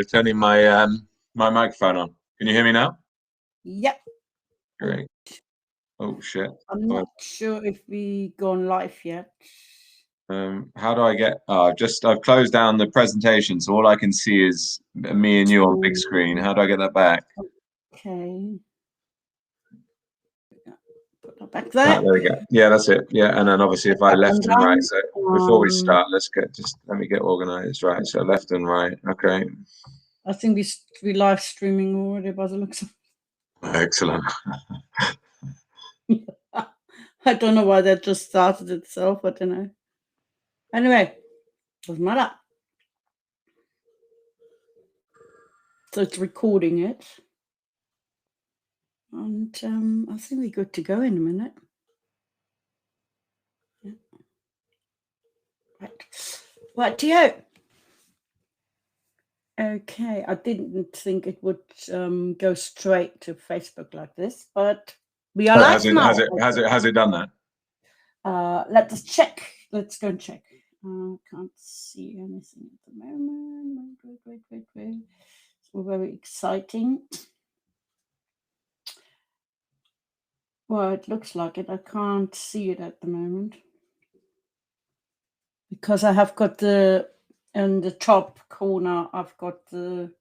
Turning my my microphone on. Can you hear me now? Yep. Great. Oh shit. I'm not sure if we gone live yet. How do I get? I've closed down the presentation, so all I can see is me and you on big screen. How do I get that back? Okay. Put that back there. There we go. Yeah, that's it. Yeah, and then obviously if I left and right. So before we start, let me get organized. Right. So left and right. Okay. I think we live streaming already by the looks of. Excellent. I don't know why that just started itself. I don't know. Anyway, doesn't matter. So it's recording it. And I think we're good to go in a minute. Yeah. Right, Tio. Okay, I didn't think it would go straight to Facebook like this, but we are live now. Has it done that? Let us check. Let's go and check. Can't see anything at the moment. Wait. It's all very exciting. Well, it looks like it. I can't see it at the moment because I have got in the top corner, I've got the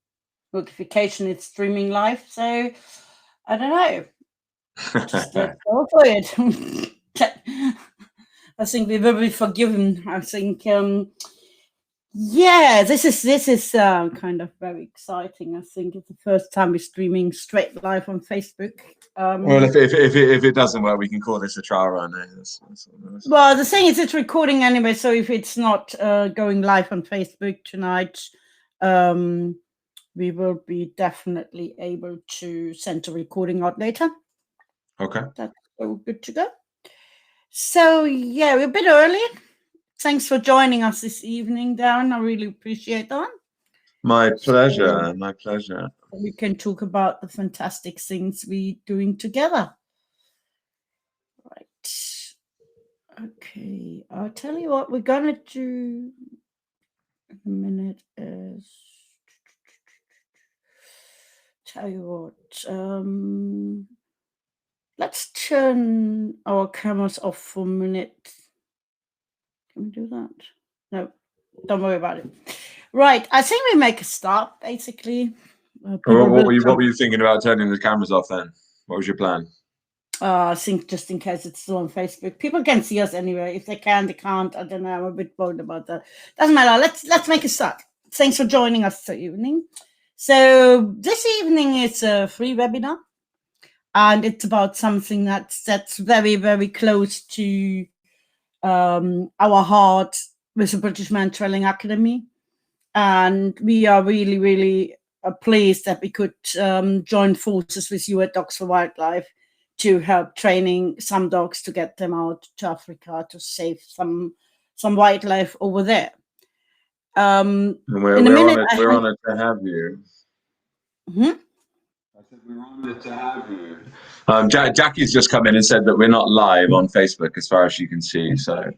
notification it's streaming live. So I don't know. Just let's go for it. I think we will be forgiven. I think yeah, this is kind of very exciting. I think it's the first time we're streaming straight live on Facebook. Well, if it doesn't work, we can call this a trial run. Well, the thing is, it's recording anyway. So if it's not going live on Facebook tonight, we will be definitely able to send a recording out later. Okay. That's all good to go. So yeah, we're a bit early. Thanks for joining us this evening, Darren. I really appreciate that. My pleasure. My pleasure. We can talk about the fantastic things we're doing together. Right. Okay. I'll tell you what we're going to do in a minute is... Tell you what. Let's turn our cameras off for a minute. Can we do that? No, don't worry about it. Right, I think we make a start, basically. What were you thinking about turning the cameras off then? What was your plan? I think just in case it's still on Facebook. People can see us anyway. If they can, they can't. I don't know. I'm a bit bored about that. Doesn't matter. Let's make a start. Thanks for joining us this evening. So this evening is a free webinar. And it's about something that's very, very close to our heart with the British Mantrailing Academy. And we are really, really pleased that we could join forces with you at Dogs for Wildlife to help training some dogs to get them out to Africa to save some wildlife over there. We're honored to have you. Mm-hmm. I said we're honored to have you. Jackie's just come in and said that we're not live on Facebook as far as she can see. So.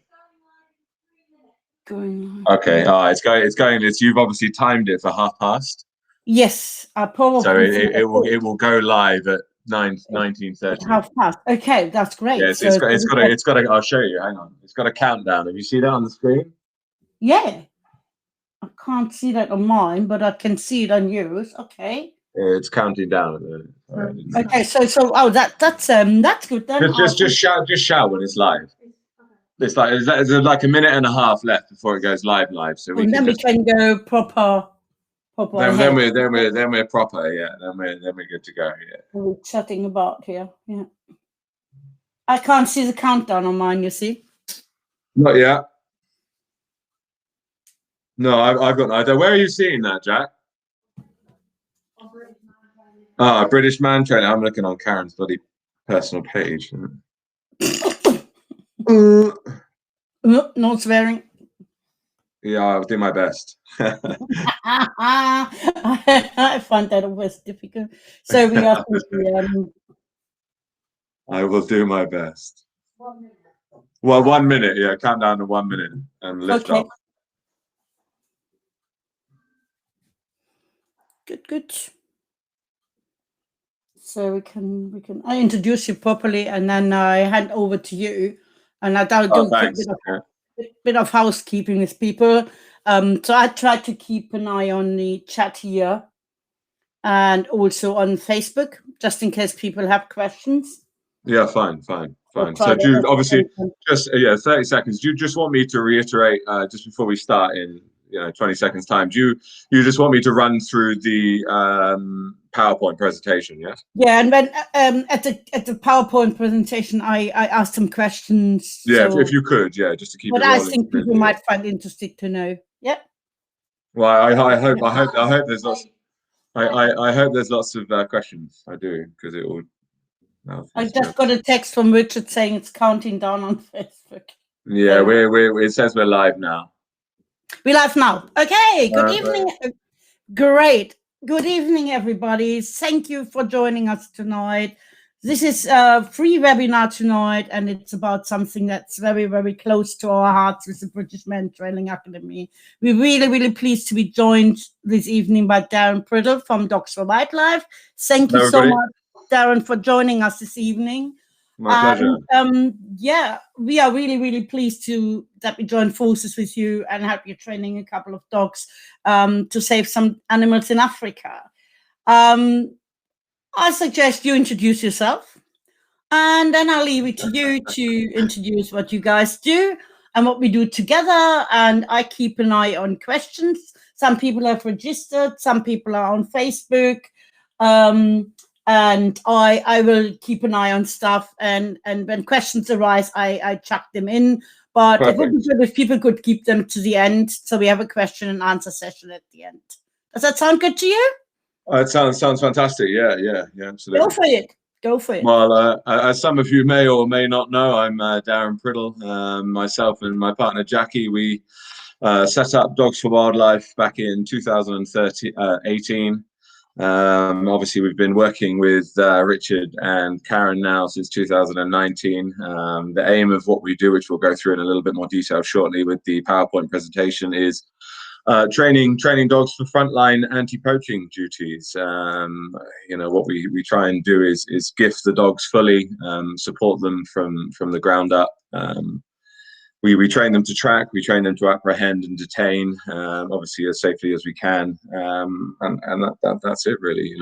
Okay. It's going. You've obviously timed it for 50:30. Yes, I probably. So it will go live at 19:30. 50:30. Okay, that's great. Yeah, so it's got a. I'll show you. Hang on. It's got a countdown. Have you seen that on the screen? Yeah. I can't see that on mine, but I can see it on yours. Okay. Yeah, it's counting down. Okay, so that's good then. Just shout when it's live. It's like like a minute and a half left before it goes live. So we can go proper. Then we're proper. Yeah. Then we're good to go. Yeah. We're chatting about here. Yeah. I can't see the countdown on mine. You see? Not yet. No, I've got no idea. Where are you seeing that, Jack? British Mantrailing. I'm looking on Karen's bloody personal page. No swearing. Yeah, I'll do my best. I find that always difficult. So we have to. I will do my best. 1 minute. Well, 1 minute. Yeah, count down to 1 minute and lift off. Good. So I introduce you properly, and then I hand over to you, and I do a Thanks. bit of housekeeping with people. So I try to keep an eye on the chat here, and also on Facebook, just in case people have questions. Yeah, fine. So do you obviously just 30 seconds. Do you just want me to reiterate just before we start in 20 seconds time? Do you just want me to run through the PowerPoint presentation? Yes. Yeah, and when at the PowerPoint presentation, I asked some questions. Yeah, so, if you could, just to keep it what rolling. I think people might find interesting to know. Yep. Well, I hope there's lots. I hope there's lots of questions. I do, because it will. I just got a text from Richard saying it's counting down on Facebook. Yeah, it says we're live now. We're live now. Okay. Good evening. Great. Good evening, everybody. Thank you for joining us tonight. This is a free webinar tonight, and it's about something that's very, very close to our hearts with the British Mantrailing Academy. We're really, really pleased to be joined this evening by Darren Priddle from Dogs for Wildlife. Thank you so much, Darren, for joining us this evening. My pleasure. Yeah, we are really, really pleased that we join forces with you and help you training a couple of dogs to save some animals in Africa. I suggest you introduce yourself, and then I'll leave it to you to introduce what you guys do and what we do together. And I keep an eye on questions. Some people have registered, some people are on Facebook. And I will keep an eye on stuff, and when questions arise, I chuck them in. But Perfect. It would be good if people could keep them to the end, so we have a question and answer session at the end. Does that sound good to you? It sounds fantastic. Yeah, absolutely. Go for it. Well, as some of you may or may not know, I'm Darren Priddle. Myself and my partner Jackie, we set up Dogs for Wildlife back in 2018. Obviously, we've been working with Richard and Karen now since 2019. The aim of what we do, which we'll go through in a little bit more detail shortly with the PowerPoint presentation, is training dogs for frontline anti-poaching duties. What we try and do is gift the dogs fully, support them from the ground up. We train them to track, we train them to apprehend and detain, obviously as safely as we can, and that's it really.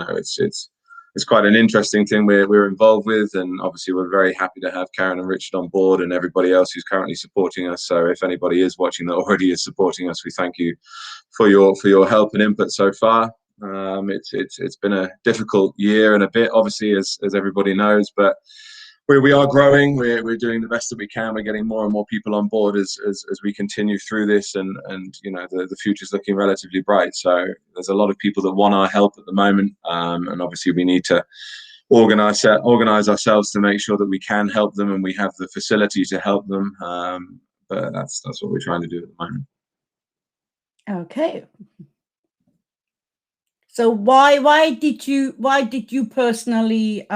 It's quite an interesting thing we're involved with, and obviously we're very happy to have Karen and Richard on board and everybody else who's currently supporting us. So if anybody is watching that already is supporting us, we thank you for your help and input so far. It's been a difficult year and a bit, obviously, as everybody knows, but we are growing. We're doing the best that we can. We're getting more and more people on board as we continue through this, and the future's looking relatively bright. So there's a lot of people that want our help at the moment, and obviously we need to organize ourselves to make sure that we can help them and we have the facility to help them. But that's what we're trying to do at the moment. Okay. So why did you personally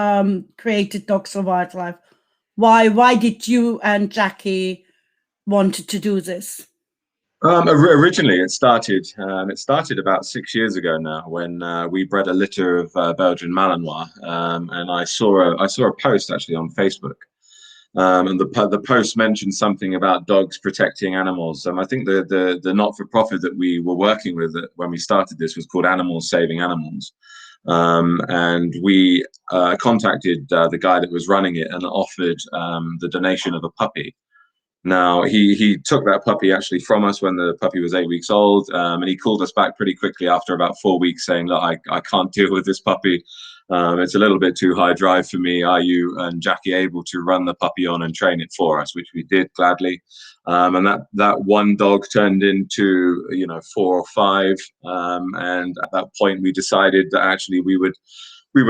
create Dogs for Wildlife? Why did you and Jackie wanted to do this? Originally, it started about 6 years ago now, when we bred a litter of Belgian Malinois, and I saw a post actually on Facebook. And the post mentioned something about dogs protecting animals. I think the not-for-profit that we were working with when we started this was called Animals Saving Animals. And we contacted the guy that was running it and offered the donation of a puppy. Now, he took that puppy actually from us when the puppy was 8 weeks old, and he called us back pretty quickly after about 4 weeks saying, look, I can't deal with this puppy. It's a little bit too high drive for me. Are you and Jackie able to run the puppy on and train it for us? Which we did gladly. And that one dog turned into 4 or 5. And at that point, we decided that actually we would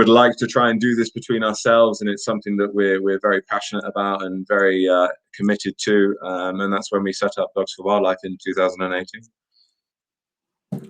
like to try and do this between ourselves, and it's something that we're very passionate about and very committed to. And that's when we set up Dogs for Wildlife in 2018.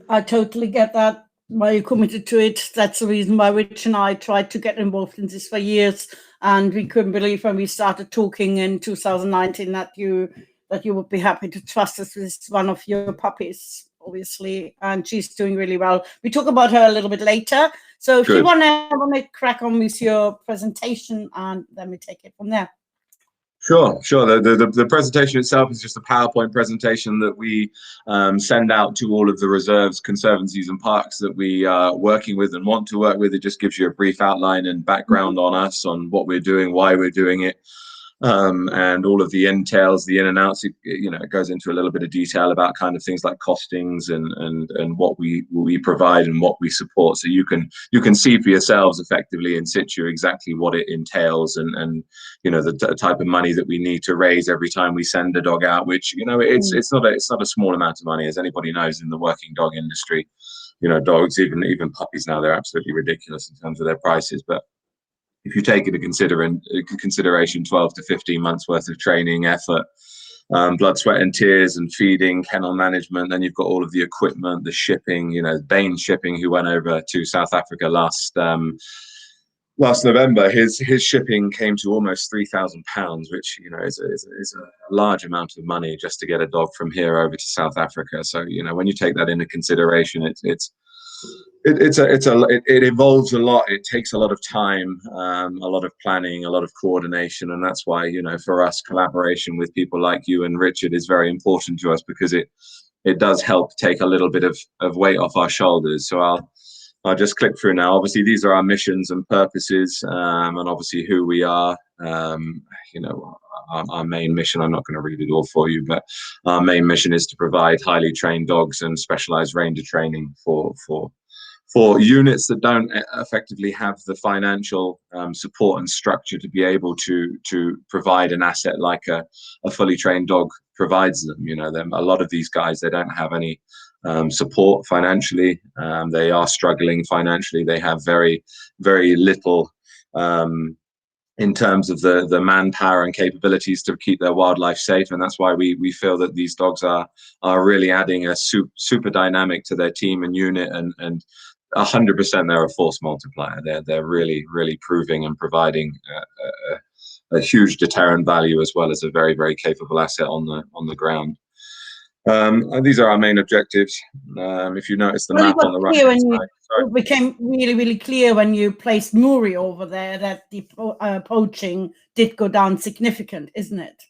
I totally get that. Why you're committed to it. That's the reason why Rich and I tried to get involved in this for years, and we couldn't believe when we started talking in 2019 that you would be happy to trust us with one of your puppies. obviously, and she's doing really well. We talk about her a little bit later. So if you want to crack on with your presentation, and then we take it from there. Sure. The presentation itself is just a PowerPoint presentation that we send out to all of the reserves, conservancies, and parks that we are working with and want to work with. It just gives you a brief outline and background on us, on what we're doing, why we're doing it, and all of the entails, the in and outs. It goes into a little bit of detail about kind of things like costings and what we provide and what we support, so you can see for yourselves effectively in situ exactly what it entails, and the type of money that we need to raise every time we send a dog out, which it's not a small amount of money, as anybody knows in the working dog industry. Dogs, even puppies now, they're absolutely ridiculous in terms of their prices, but if you take into consideration 12 to 15 months worth of training, effort, blood, sweat and tears, and feeding, kennel management, then you've got all of the equipment, the shipping. Bain Shipping, who went over to South Africa last November, his shipping came to almost £3,000, which is a large amount of money just to get a dog from here over to South Africa. So when you take that into consideration, it involves a lot. It takes a lot of time, a lot of planning, a lot of coordination, and that's why for us, collaboration with people like you and Richard is very important to us, because it does help take a little bit of weight off our shoulders. So I'll just click through now. Obviously, these are our missions and purposes, and obviously who we are. Our main mission, I'm not going to read it all for you, but our main mission is to provide highly trained dogs and specialized ranger training for units that don't effectively have the financial support and structure to be able to provide an asset like a fully trained dog provides them. A lot of these guys, they don't have any support financially. They are struggling financially. They have very, very little in terms of the manpower and capabilities to keep their wildlife safe, and that's why we feel that these dogs are really adding a super dynamic to their team and unit, and 100% they're a force multiplier. They're really, really proving and providing a huge deterrent value, as well as a very, very capable asset on the ground. And these are our main objectives. If you notice the map on the right side, it became really, really clear when you placed Muri over there that the poaching did go down significant, isn't it?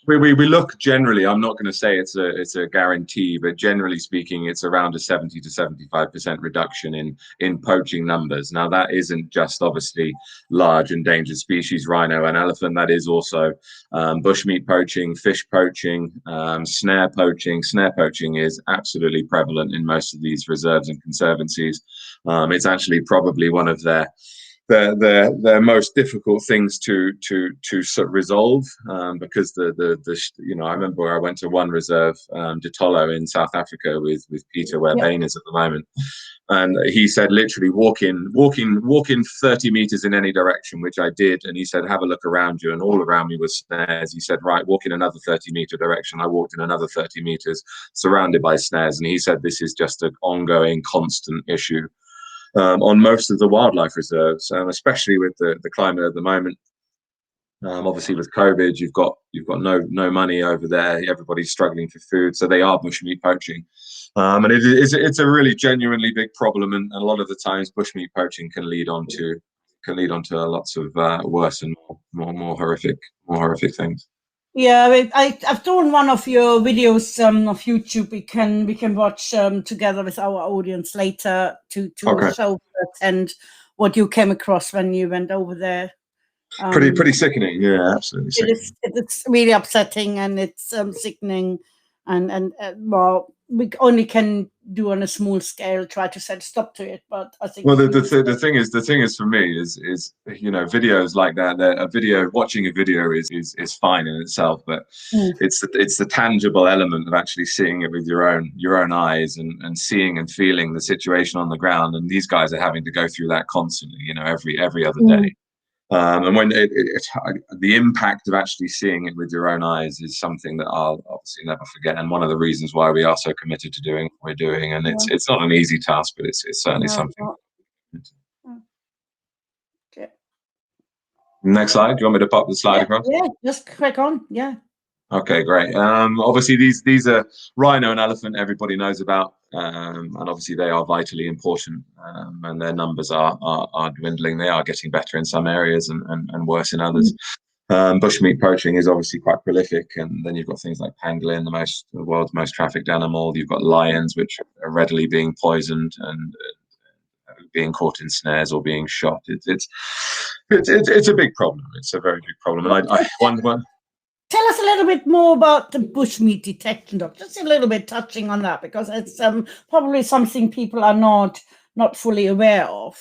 We look generally, I'm not going to say it's a guarantee, but generally speaking, it's around a 70 to 75% reduction in poaching numbers. Now, that isn't just obviously large endangered species, rhino and elephant. That is also bushmeat poaching, fish poaching, snare poaching. Snare poaching is absolutely prevalent in most of these reserves and conservancies. It's actually probably one of their most difficult things to sort of resolve, because I remember where I went to one reserve, Ditolo in South Africa with Peter, where Bain is at the moment, and he said literally walk in 30 meters in any direction, which I did, and he said have a look around you, and all around me was snares. He said right, walk in another 30-meter direction. I walked in another 30 meters surrounded by snares, and he said this is just an ongoing constant issue on most of the wildlife reserves, especially with the climate at the moment. Obviously, with COVID, you've got no money over there. Everybody's struggling for food, so they are bushmeat poaching, and it's a really genuinely big problem. And a lot of the times, bushmeat poaching can lead on to lots of worse and more horrific things. Yeah, I've thrown one of your videos of YouTube. We can watch together with our audience later to show and what you came across when you went over there. Pretty sickening. Yeah, absolutely sickening. It's really upsetting, and it's sickening, and well, we only can do on a small scale, try to set a stop to it. But I think the thing is for me is videos like that. Watching a video is fine in itself, but it's the tangible element of actually seeing it with your own eyes and seeing and feeling the situation on the ground. And these guys are having to go through that constantly, every other day. And when the impact of actually seeing it with your own eyes is something that I'll obviously never forget, and one of the reasons why we are so committed to doing what we're doing. And it's not an easy task, but it's certainly something. Okay. Next slide. Do you want me to pop the slide across? Yeah, just click on. Yeah. Okay, great. Obviously, these are rhino and elephant. Everybody knows about and obviously they are vitally important, and their numbers are dwindling. They are getting better in some areas and worse in others. Bushmeat poaching is obviously quite prolific, and then you've got things like pangolin, the world's most trafficked animal. You've got lions, which are readily being poisoned and being caught in snares or being shot. It's a big problem. It's a very big problem. And Tell us a little bit more about the bushmeat detection dog. Just a little bit touching on that, because it's probably something people are not fully aware of.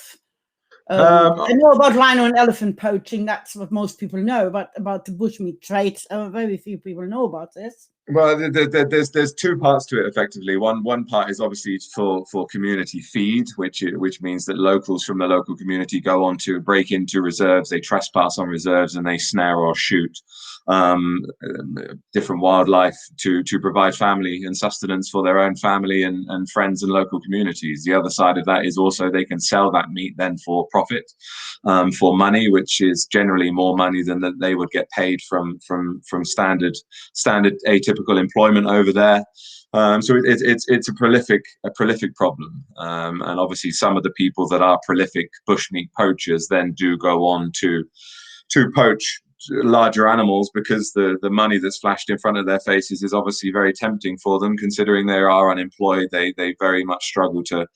I know about rhino and elephant poaching. That's what most people know, but about the bushmeat traits, very few people know about this. Well, there's two parts to it effectively. One part is obviously for community feed, which means that locals from the local community go on to break into reserves, they trespass on reserves, and they snare or shoot different wildlife to provide family and sustenance for their own family and friends and local communities. The other side of that is also they can sell that meat then for profit, for money, which is generally more money than that they would get paid from standard atypical employment over there. So it's a prolific problem, and obviously some of the people that are prolific bushmeat poachers then do go on to poach larger animals, because the money that's flashed in front of their faces is obviously very tempting for them, considering they are unemployed. They very much struggle to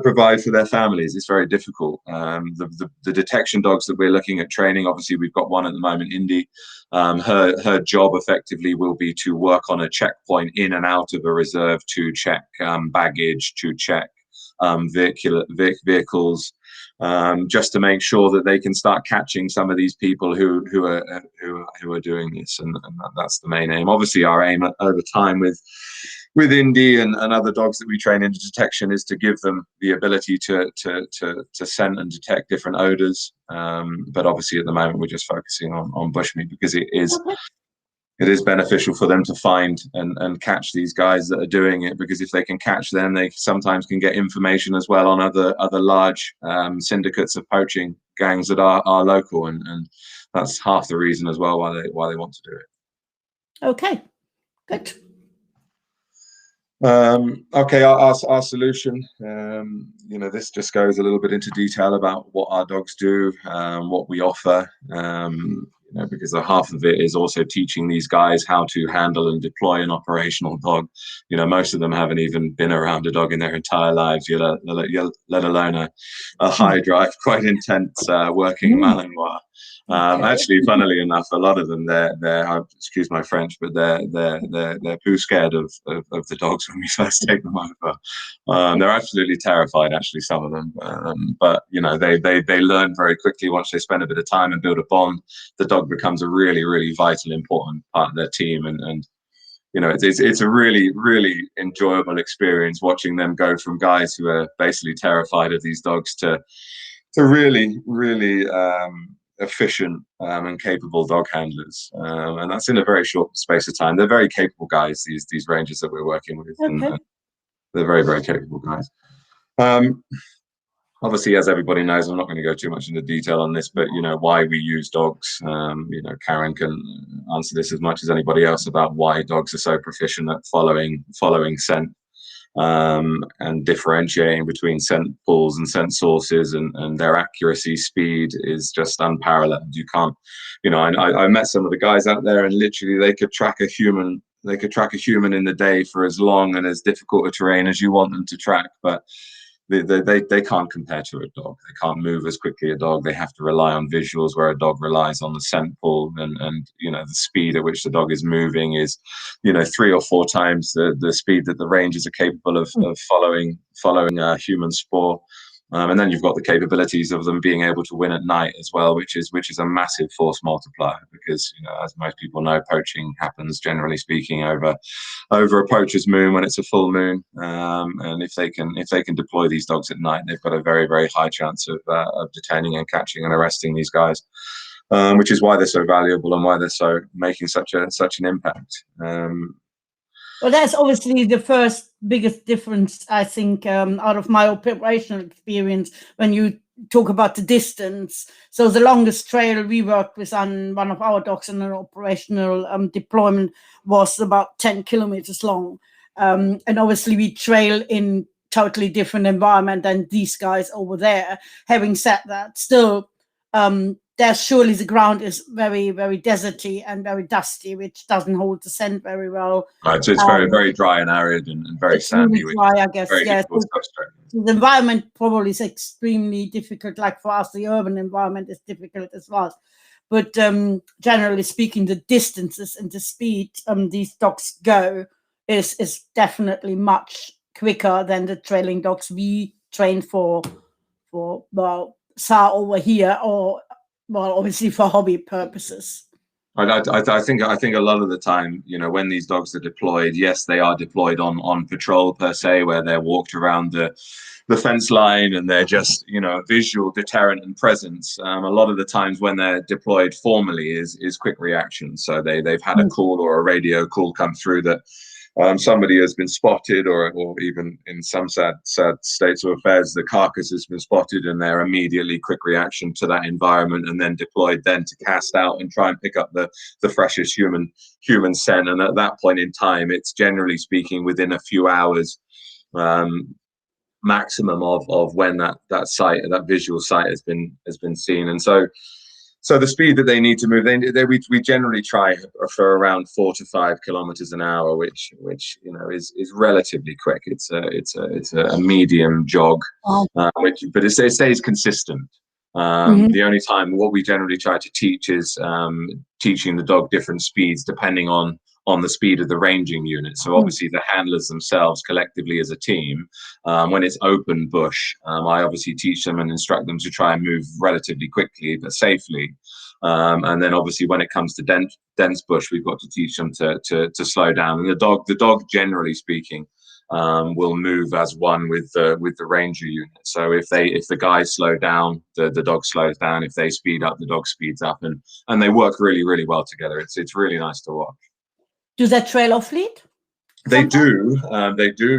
provide for their families. It's very difficult. The detection dogs that we're looking at training, obviously we've got one at the moment, Indy. Her job effectively will be to work on a checkpoint in and out of a reserve to check baggage, to check vehicles, just to make sure that they can start catching some of these people who are doing this, and that's the main aim. Obviously, our aim over time with Indy and other dogs that we train into detection is to give them the ability to scent and detect different odors. But obviously, at the moment, we're just focusing on bushmeat, because it is beneficial for them to find and catch these guys that are doing it, because if they can catch them, they sometimes can get information as well on other large syndicates of poaching gangs that are local, and that's half the reason as well why they want to do it. Okay, good. Okay, our solution, this just goes a little bit into detail about what our dogs do, what we offer, because half of it is also teaching these guys how to handle and deploy an operational dog. Most of them haven't even been around a dog in their entire lives, let alone a high drive, quite intense working Malinois. Actually, funnily enough, a lot of them, they're excuse my French, but they're poo scared of the dogs when we first take them over. They're absolutely terrified, actually, some of them. But they learn very quickly once they spend a bit of time and build a bond. The dog becomes a really, really vital, important part of their team, and it's a really, really enjoyable experience watching them go from guys who are basically terrified of these dogs to really, really efficient and capable dog handlers, and that's in a very short space of time. They're very capable guys, these rangers that we're working with. Okay. And they're very, very capable guys. Obviously, as everybody knows, I'm not going to go too much into detail on this, but why we use dogs. Karen can answer this as much as anybody else about why dogs are so proficient at following scent, and differentiating between scent pools and scent sources, and their accuracy, speed is just unparalleled. You can't, I met some of the guys out there, and literally they could track a human. They could track a human in the day for as long and as difficult a terrain as you want them to track, but they can't compare to a dog. They can't move as quickly a dog. They have to rely on visuals, where a dog relies on the scent pull, and the speed at which the dog is moving is 3 or 4 times the speed that the rangers are capable of following human spoor. And then you've got the capabilities of them being able to win at night as well, which is a massive force multiplier, because as most people know, poaching happens, generally speaking, over a poacher's moon, when it's a full moon. And if they can deploy these dogs at night, they've got a very, very high chance of detaining and catching and arresting these guys, which is why they're so valuable and why they're so making such an impact. Well, that's obviously the first biggest difference, I think, out of my operational experience, when you talk about the distance. So the longest trail we worked with on one of our dogs in an operational deployment was about 10 kilometers long. And obviously we trail in totally different environment than these guys over there. Having said that, still, there surely the ground is very, very deserty and very dusty, which doesn't hold the scent very well. Right, so it's very, very dry and arid and very sandy. Really dry, I guess. Very Yeah. difficult to substrate. The environment probably is extremely difficult. Like for us, the urban environment is difficult as well. But generally speaking, the distances and the speed these dogs go is definitely much quicker than the trailing dogs we train for well, SAR over here, or well, obviously for hobby purposes. I think a lot of the time, you know, when these dogs are deployed, yes, they are deployed on patrol per se, where they're walked around the fence line and they're just, you know, visual deterrent and presence. A lot of the times when they're deployed formally is quick reaction. So they've had a call or a radio call come through that somebody has been spotted, or even in some sad states of affairs, the carcass has been spotted, and they're immediately quick reaction to that environment, and then deployed then to cast out and try and pick up the freshest human scent. And at that point in time, it's generally speaking within a few hours maximum of when that visual sight has been seen. And so the speed that they need to move, we generally try for around 4 to 5 kilometers an hour, which you know is relatively quick. It's a medium jog, but it stays consistent. The only time what we generally try to teach is teaching the dog different speeds depending on the speed of the ranging unit. So obviously the handlers themselves collectively as a team, when it's open bush, I obviously teach them and instruct them to try and move relatively quickly but safely. And then obviously when it comes to dense bush, we've got to teach them to slow down. And the dog generally speaking will move as one with the ranger unit. So if the guys slow down, the dog slows down. If they speed up, the dog speeds up, and they work really, really well together. It's really nice to watch. Do they trail off lead? They do,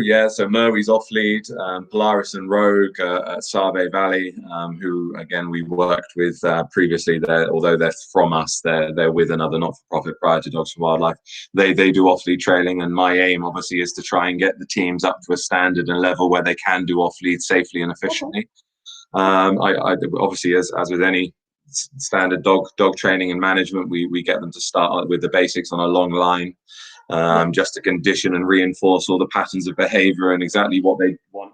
yeah. So Merwe's off lead, Polaris and Rogue at Save Valley, who again we worked with previously. Although they're from us, they're with another not-for-profit prior to Dogs for Wildlife. They do off lead trailing, and my aim obviously is to try and get the teams up to a standard and level where they can do off lead safely and efficiently. I obviously, as with any standard dog training and management, we get them to start with the basics on a long line, just to condition and reinforce all the patterns of behavior and exactly what they want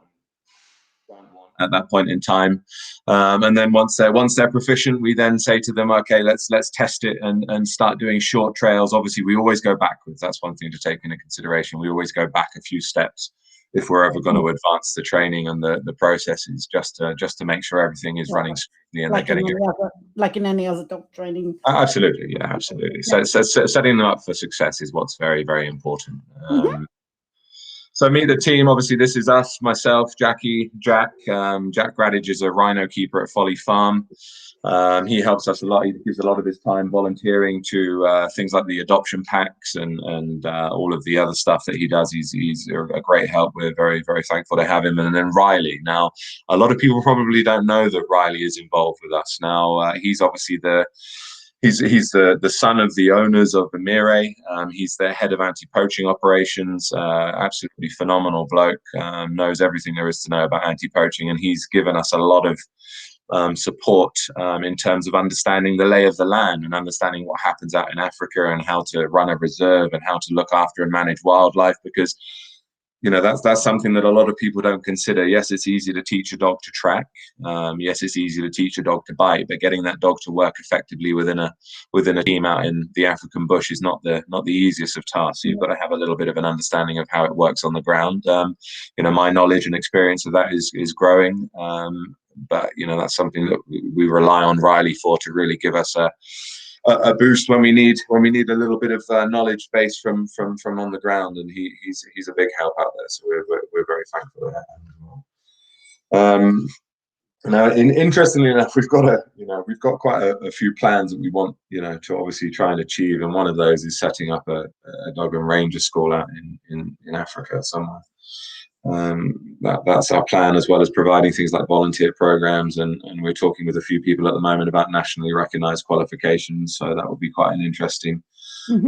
at that point in time. And then once they're proficient, we then say to them, okay, let's test it and start doing short trails. Obviously we always go backwards. That's one thing to take into consideration. We always go back a few steps if we're ever going to advance the training and the processes, just to make sure everything is running smoothly and like they're getting like in any other dog training. Absolutely, yeah, absolutely. So setting them up for success is what's very, very important. So meet the team. Obviously, this is us, myself, Jackie, Jack. Jack Gradage is a rhino keeper at Folly Farm. He helps us a lot. He gives a lot of his time volunteering to things like the adoption packs and all of the other stuff that he does. He's a great help. We're very, very thankful to have him. And then Riley. Now, a lot of people probably don't know that Riley is involved with us. Now, he's obviously he's the son of the owners of the Mire. He's their head of anti-poaching operations. Absolutely phenomenal bloke. Knows everything there is to know about anti-poaching, and he's given us a lot of support in terms of understanding the lay of the land and understanding what happens out in Africa and how to run a reserve and how to look after and manage wildlife, because you know that's something that a lot of people don't consider. Yes, it's easy to teach a dog to track. Yes, it's easy to teach a dog to bite, but getting that dog to work effectively within a team out in the African bush is not the easiest of tasks. So you've got to have a little bit of an understanding of how it works on the ground. You know, my knowledge and experience of that is growing. But you know, that's something that we rely on Riley for, to really give us a boost when we need a little bit of knowledge base from on the ground, and he's a big help out there. So we're very thankful for that. Now, interestingly enough, we've got quite a few plans that we want, you know, to obviously try and achieve, and one of those is setting up a dog and ranger school out in Africa somewhere. That's our plan, as well as providing things like volunteer programs, and we're talking with a few people at the moment about nationally recognized qualifications, so that would be quite an interesting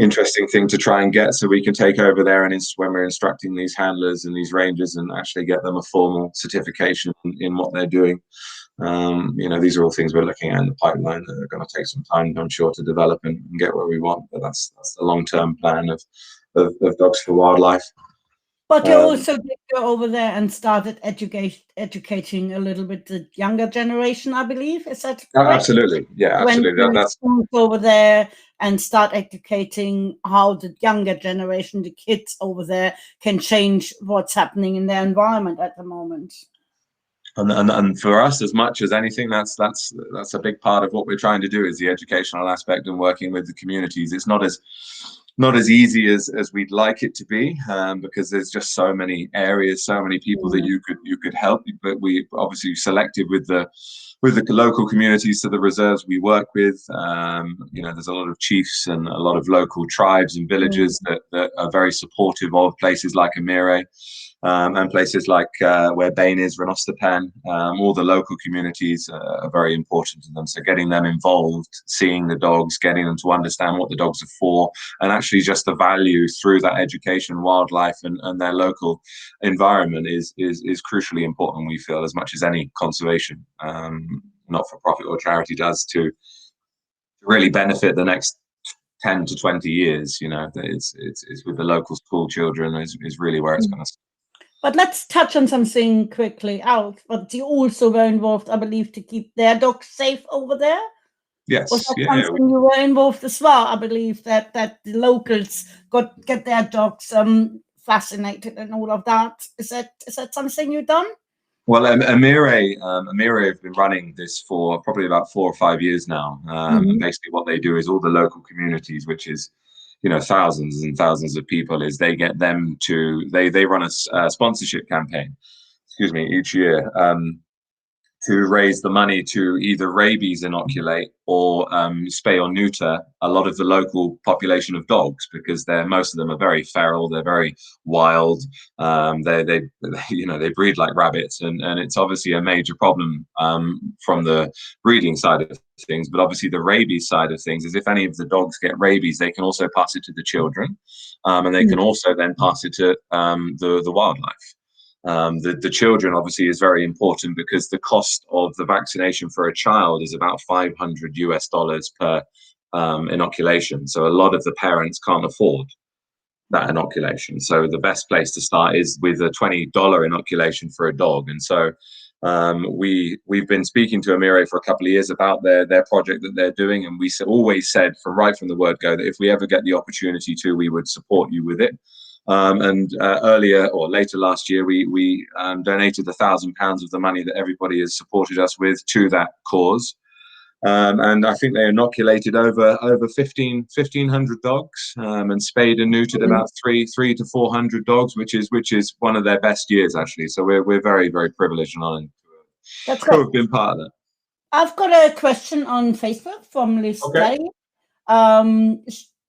interesting thing to try and get, so we can take over there and when we're instructing these handlers and these rangers and actually get them a formal certification in what they're doing. These are all things we're looking at in the pipeline that are going to take some time, I'm sure, to develop and get where we want. But that's the long-term plan of Dogs for Wildlife. But you also did go over there and started educating a little bit the younger generation, I believe. Is that correct? Absolutely, yeah, absolutely. That's over there and start educating how the younger generation, the kids over there, can change what's happening in their environment at the moment. And for us, as much as anything, that's a big part of what we're trying to do, is the educational aspect and working with the communities. It's not as easy as we'd like it to be, because there's just so many areas, so many people that you could help. But we obviously selected with the local communities to the reserves we work with. There's a lot of chiefs and a lot of local tribes and villages that are very supportive of places like Amire. And places like where Bain is, Renostapan, all the local communities are very important to them. So getting them involved, seeing the dogs, getting them to understand what the dogs are for, and actually just the value through that education, wildlife, and their local environment is crucially important, we feel, as much as any conservation, not-for-profit or charity does, to really benefit the next 10 to 20 years. It's with the local school children is really where it's going to. But let's touch on something quickly out. But you also were involved, I believe, to keep their dogs safe over there. Yes. Was that something you were involved as well? I believe that the locals get their dogs fascinated and all of that. Is that something you've done? Well, Amire have been running this for probably about 4 or 5 years now. And basically what they do is all the local communities, which is thousands and thousands of people, is they get them to they run a sponsorship campaign, each year, to raise the money to either rabies inoculate or spay or neuter a lot of the local population of dogs, because most of them are very feral, they're very wild, they breed like rabbits, and it's obviously a major problem from the breeding side of things. But obviously the rabies side of things is, if any of the dogs get rabies, they can also pass it to the children, and they can also then pass it to the wildlife. The children obviously is very important, because the cost of the vaccination for a child is about $500 per inoculation. So a lot of the parents can't afford that inoculation. So the best place to start is with a $20 inoculation for a dog. And so we've been speaking to Amire for a couple of years about their project that they're doing, and we always said right from the word go that if we ever get the opportunity to, we would support you with it. Earlier or later last year, we donated £1,000 of the money that everybody has supported us with to that cause. And I think they inoculated over 1,500 dogs, and spayed and neutered about 300 to 400 dogs, which is one of their best years, actually. So we're very, very privileged and honored to have been part of that. I've got a question on Facebook from Liz Day.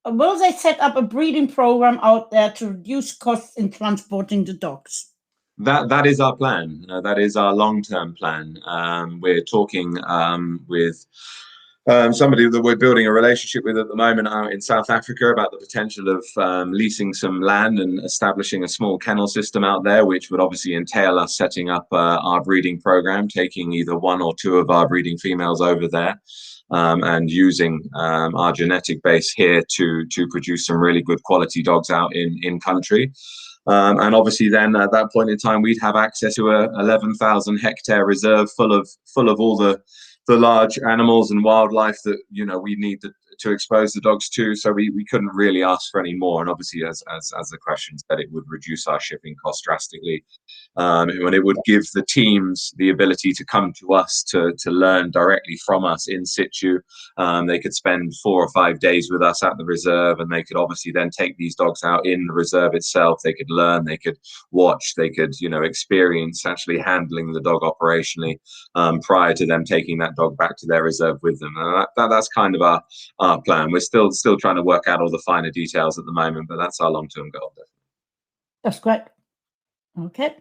Will they set up a breeding program out there to reduce costs in transporting the dogs? That is our plan. That is our long-term plan. We're talking with somebody that we're building a relationship with at the moment out in South Africa about the potential of leasing some land and establishing a small kennel system out there, which would obviously entail us setting up our breeding program, taking either 1 or 2 of our breeding females over there, and using our genetic base here to produce some really good quality dogs out in country. And obviously then at that point in time, we'd have access to a 11,000 hectare reserve full of all the large animals and wildlife that we need to expose the dogs to. So we couldn't really ask for any more. And obviously, as the question said, it would reduce our shipping costs drastically, and it would give the teams the ability to come to us to learn directly from us in situ. They could spend 4 or 5 days with us at the reserve, and they could obviously then take these dogs out in the reserve itself. They could learn, they could watch, they could experience actually handling the dog operationally, prior to them taking that dog back to their reserve with them. And that's kind of our plan. We're still trying to work out all the finer details at the moment, but that's our long-term goal. That's great. Okay.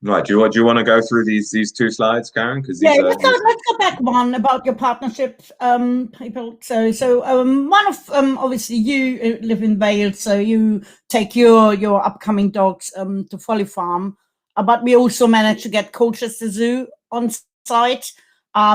Right. Do you want to go through these two slides, Karen? Because Yeah, these are let's go back one about your partnership, people. One of obviously you live in Wales, so you take your upcoming dogs to Folly Farm, but we also managed to get Poachers the zoo on site.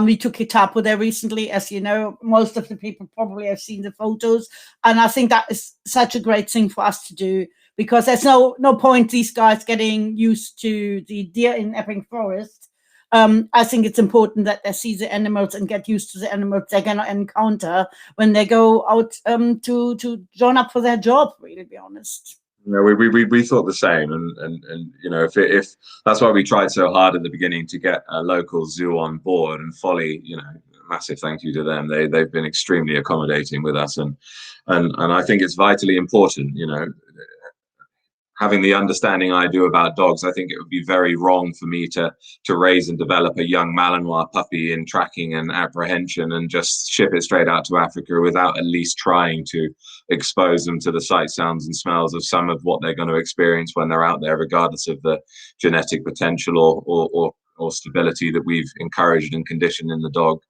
We took Kitapo there recently, as you know. Most of the people probably have seen the photos, and I think that is such a great thing for us to do, because there's no point these guys getting used to the deer in Epping Forest. I think it's important that they see the animals and get used to the animals they're going to encounter when they go out to join up for their job, really, to be honest. No, we thought the same, and you know, if that's why we tried so hard at the beginning to get a local zoo on board, and Folly, you know, massive thank you to them. They've been extremely accommodating with us, and I think it's vitally important, you know, having the understanding I do about dogs. I think it would be very wrong for me to raise and develop a young Malinois puppy in tracking and apprehension and just ship it straight out to Africa without at least trying to expose them to the sight, sounds, and smells of some of what they're going to experience when they're out there, regardless of the genetic potential or stability that we've encouraged and conditioned in the dog.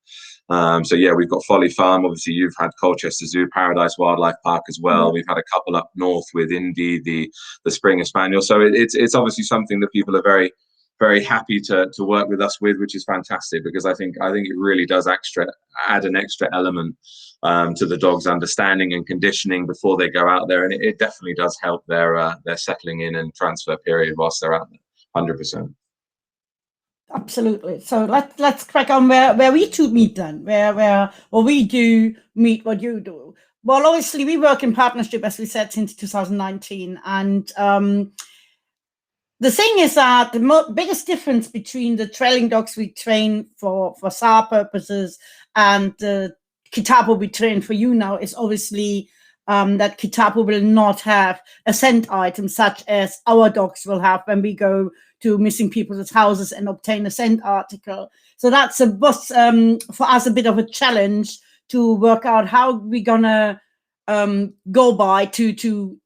So yeah, we've got Folly Farm. Obviously, you've had Colchester Zoo, Paradise Wildlife Park as well. Yeah. We've had a couple up north with Indy, the Springer Spaniel. So it's obviously something that people are very, very happy to work with us with, which is fantastic, because I think it really does add an extra element to the dog's understanding and conditioning before they go out there, and it definitely does help their settling in and transfer period whilst they're out there. 100%. Absolutely. So let's crack on where we two meet then, where we do meet what you do. Well, obviously we work in partnership, as we said, since 2019, and the thing is that the biggest difference between the trailing dogs we train for SAR purposes and the Kitapo we train for you now is obviously that Kitapo will not have a scent item such as our dogs will have when we go to missing people's houses and obtain a scent article. So that's for us a bit of a challenge to work out how we're gonna go by to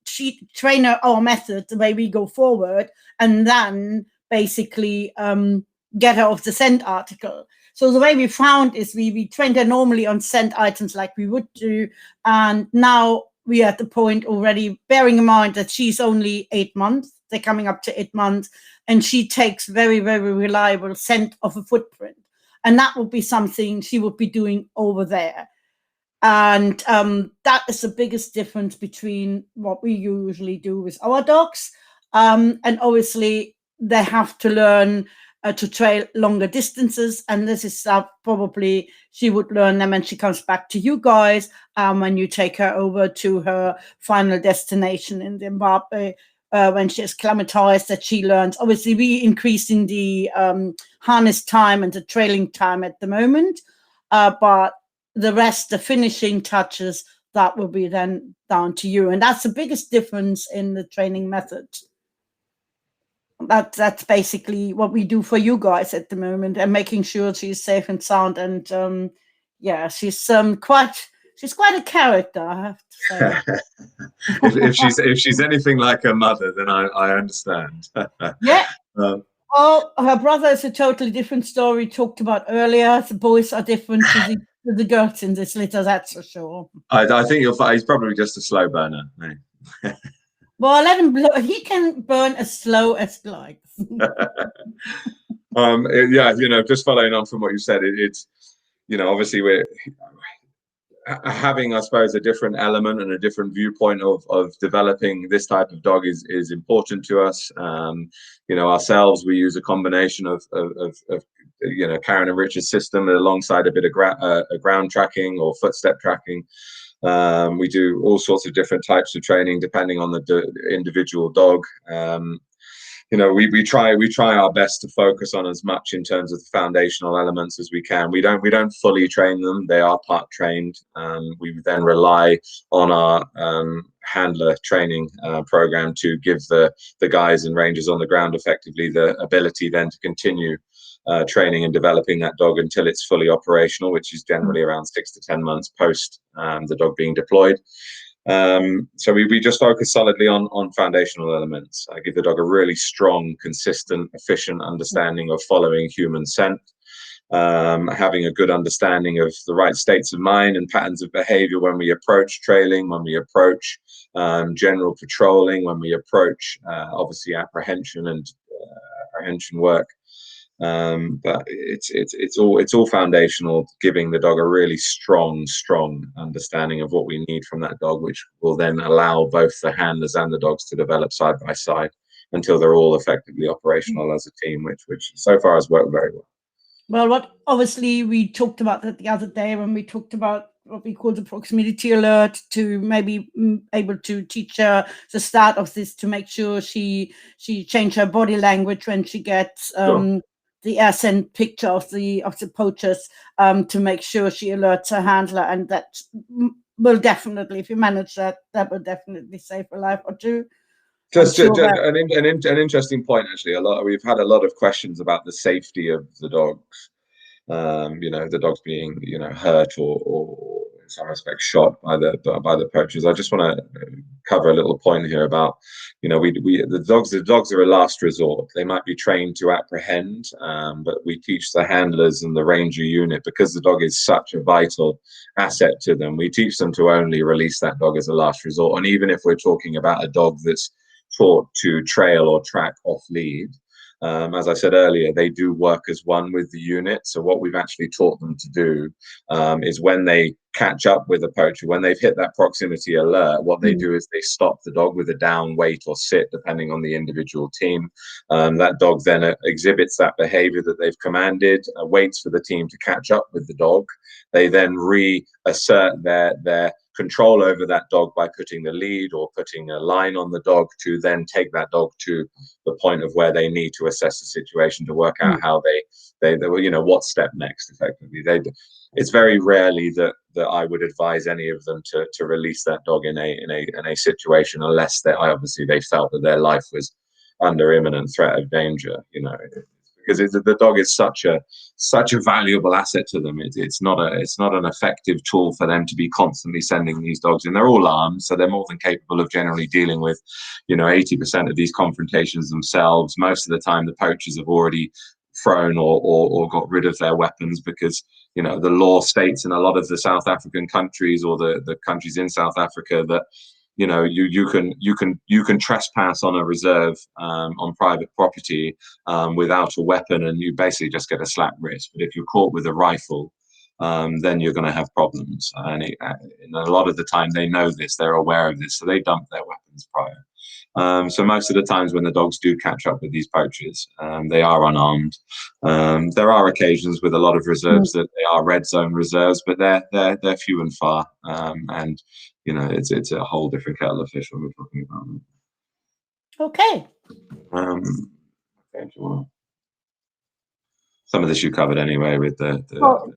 train our method the way we go forward, and then basically get her off the scent article. So the way we found is we trained her normally on scent items like we would do, and now we are at the point already, bearing in mind that she's only 8 months, they're coming up to 8 months, and she takes very, very reliable scent of a footprint. And that would be something she would be doing over there. And that is the biggest difference between what we usually do with our dogs. And obviously, they have to learn to trail longer distances. And this is probably she would learn them when she comes back to you guys, when you take her over to her final destination in Zimbabwe. When she is acclimatized, that she learns. Obviously, we increasing the harness time and the trailing time at the moment, but the rest, the finishing touches, that will be then down to you. And that's the biggest difference in the training method. That's basically what we do for you guys at the moment, and making sure she's safe and sound. And yeah, she's quite a character, I have to say. if she's anything like her mother, then I understand. Yeah. Oh, her brother is a totally different story. Talked about earlier. The boys are different to the girls in this litter, that's for sure. I think he's probably just a slow burner. Well, let him blow. He can burn as slow as he likes. Yeah, you know, just following on from what you said, it's, you know, obviously we're having, I suppose, a different element and a different viewpoint of developing this type of dog is important to us. You know, ourselves, we use a combination of you know, Karen and Richard's system alongside a bit of ground tracking or footstep tracking. We do all sorts of different types of training depending on the individual dog. You know, we try our best to focus on as much in terms of the foundational elements as we can. We don't fully train them; they are part trained. We then rely on our handler training program to give the guys and rangers on the ground effectively the ability then to continue training and developing that dog until it's fully operational, which is generally around 6 to 10 months post the dog being deployed. So we just focus solidly on foundational elements. I give the dog a really strong, consistent, efficient understanding of following human scent, having a good understanding of the right states of mind and patterns of behavior when we approach trailing, when we approach general patrolling, when we approach obviously apprehension and apprehension work. But it's all foundational, giving the dog a really strong understanding of what we need from that dog, which will then allow both the handlers and the dogs to develop side by side until they're all effectively operational as a team, which so far has worked very well. Well, what obviously we talked about that the other day when we talked about what we call the proximity alert, to maybe able to teach her the start of this, to make sure she change her body language when she gets the air scent picture of the poachers, to make sure she alerts her handler, and that will definitely, if you manage that, that will definitely save a life or two. Just an interesting point, actually. We've had a lot of questions about the safety of the dogs. You know, the dogs being, you know, hurt or in some respects shot by the poachers. I just want to cover a little point here about, you know, the dogs are a last resort. They might be trained to apprehend, but we teach the handlers and the ranger unit, because the dog is such a vital asset to them, we teach them to only release that dog as a last resort. And even if we're talking about a dog that's taught to trail or track off lead, as I said earlier, they do work as one with the unit. So what we've actually taught them to do is when they catch up with a poacher, when they've hit that proximity alert, what they do is they stop the dog with a down, wait, or sit, depending on the individual team. That dog then exhibits that behavior that they've commanded, waits for the team to catch up with the dog. They then reassert their control over that dog by putting the lead or putting a line on the dog, to then take that dog to the point of where they need to assess the situation, to work out how they you know, what step next effectively. It's very rarely that I would advise any of them to release that dog in a situation, unless they felt that their life was under imminent threat of danger, you know, because the dog is such a valuable asset to them. It's not an effective tool for them to be constantly sending these dogs in. They're all armed, so they're more than capable of generally dealing with, you know, 80% of these confrontations themselves. Most of the time, the poachers have already thrown or got rid of their weapons, because, you know, the law states in a lot of the South African countries, or the countries in South Africa, that, you know, you can trespass on a reserve on private property without a weapon, and you basically just get a slap wrist. But if you're caught with a rifle, then you're going to have problems. And a lot of the time they know this, they're aware of this, so they dump their weapons prior. So most of the times when the dogs do catch up with these poachers, they are unarmed. There are occasions with a lot of reserves that they are red zone reserves, but they're few and far. And you know, it's a whole different kettle of fish when we're talking about them. Okay. Okay, some of this you covered anyway with well,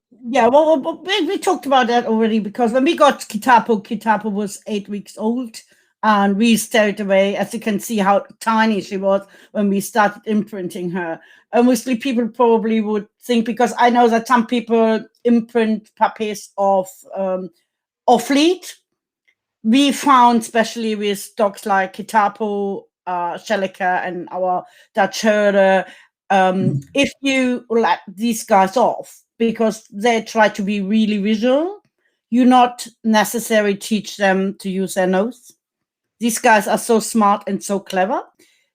we talked about that already, because when we got Kitapo was 8 weeks old, and we stayed away, as you can see how tiny she was when we started imprinting her. And mostly people probably would think, because I know that some people imprint puppies off lead. We found, especially with dogs like Kitapo, Shelika, and our Dutch Herder, if you let these guys off because they try to be really visual, you not necessarily teach them to use their nose. These guys are so smart and so clever.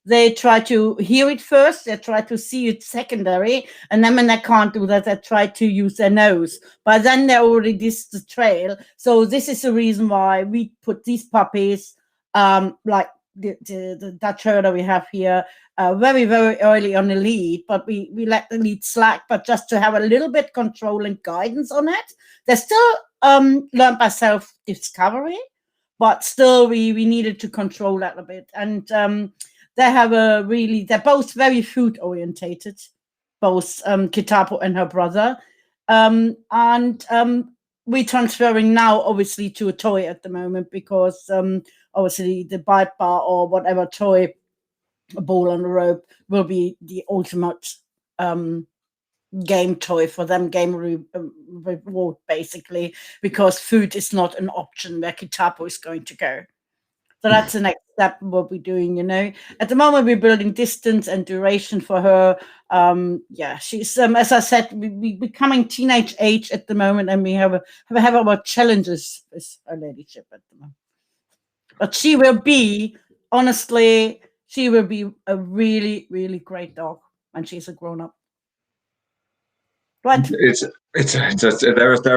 They try to hear it first, they try to see it secondary, and then when they can't do that, they try to use their nose. But then they already dissed the trail. So this is the reason why we put these puppies, like the Dutch Herder we have here, very, very early on the lead, but we let the lead slack, but just to have a little bit control and guidance on it. They still learn by self-discovery, but still we needed to control that a bit. And they have they're both very food orientated, both Kitapo and her brother. And we're transferring now obviously to a toy at the moment, because obviously the bite bar or whatever toy, a ball on the rope, will be the ultimate game toy for them, game reward basically, because food is not an option where Kitapo is going to go. So that's the next step, what we're doing, you know. At the moment, we're building distance and duration for her. Yeah, she's, as I said, we becoming teenage age at the moment, and we have our challenges with her ladyship at the moment. But she will be, honestly, she will be a really, really great dog when she's a grown up. What? They're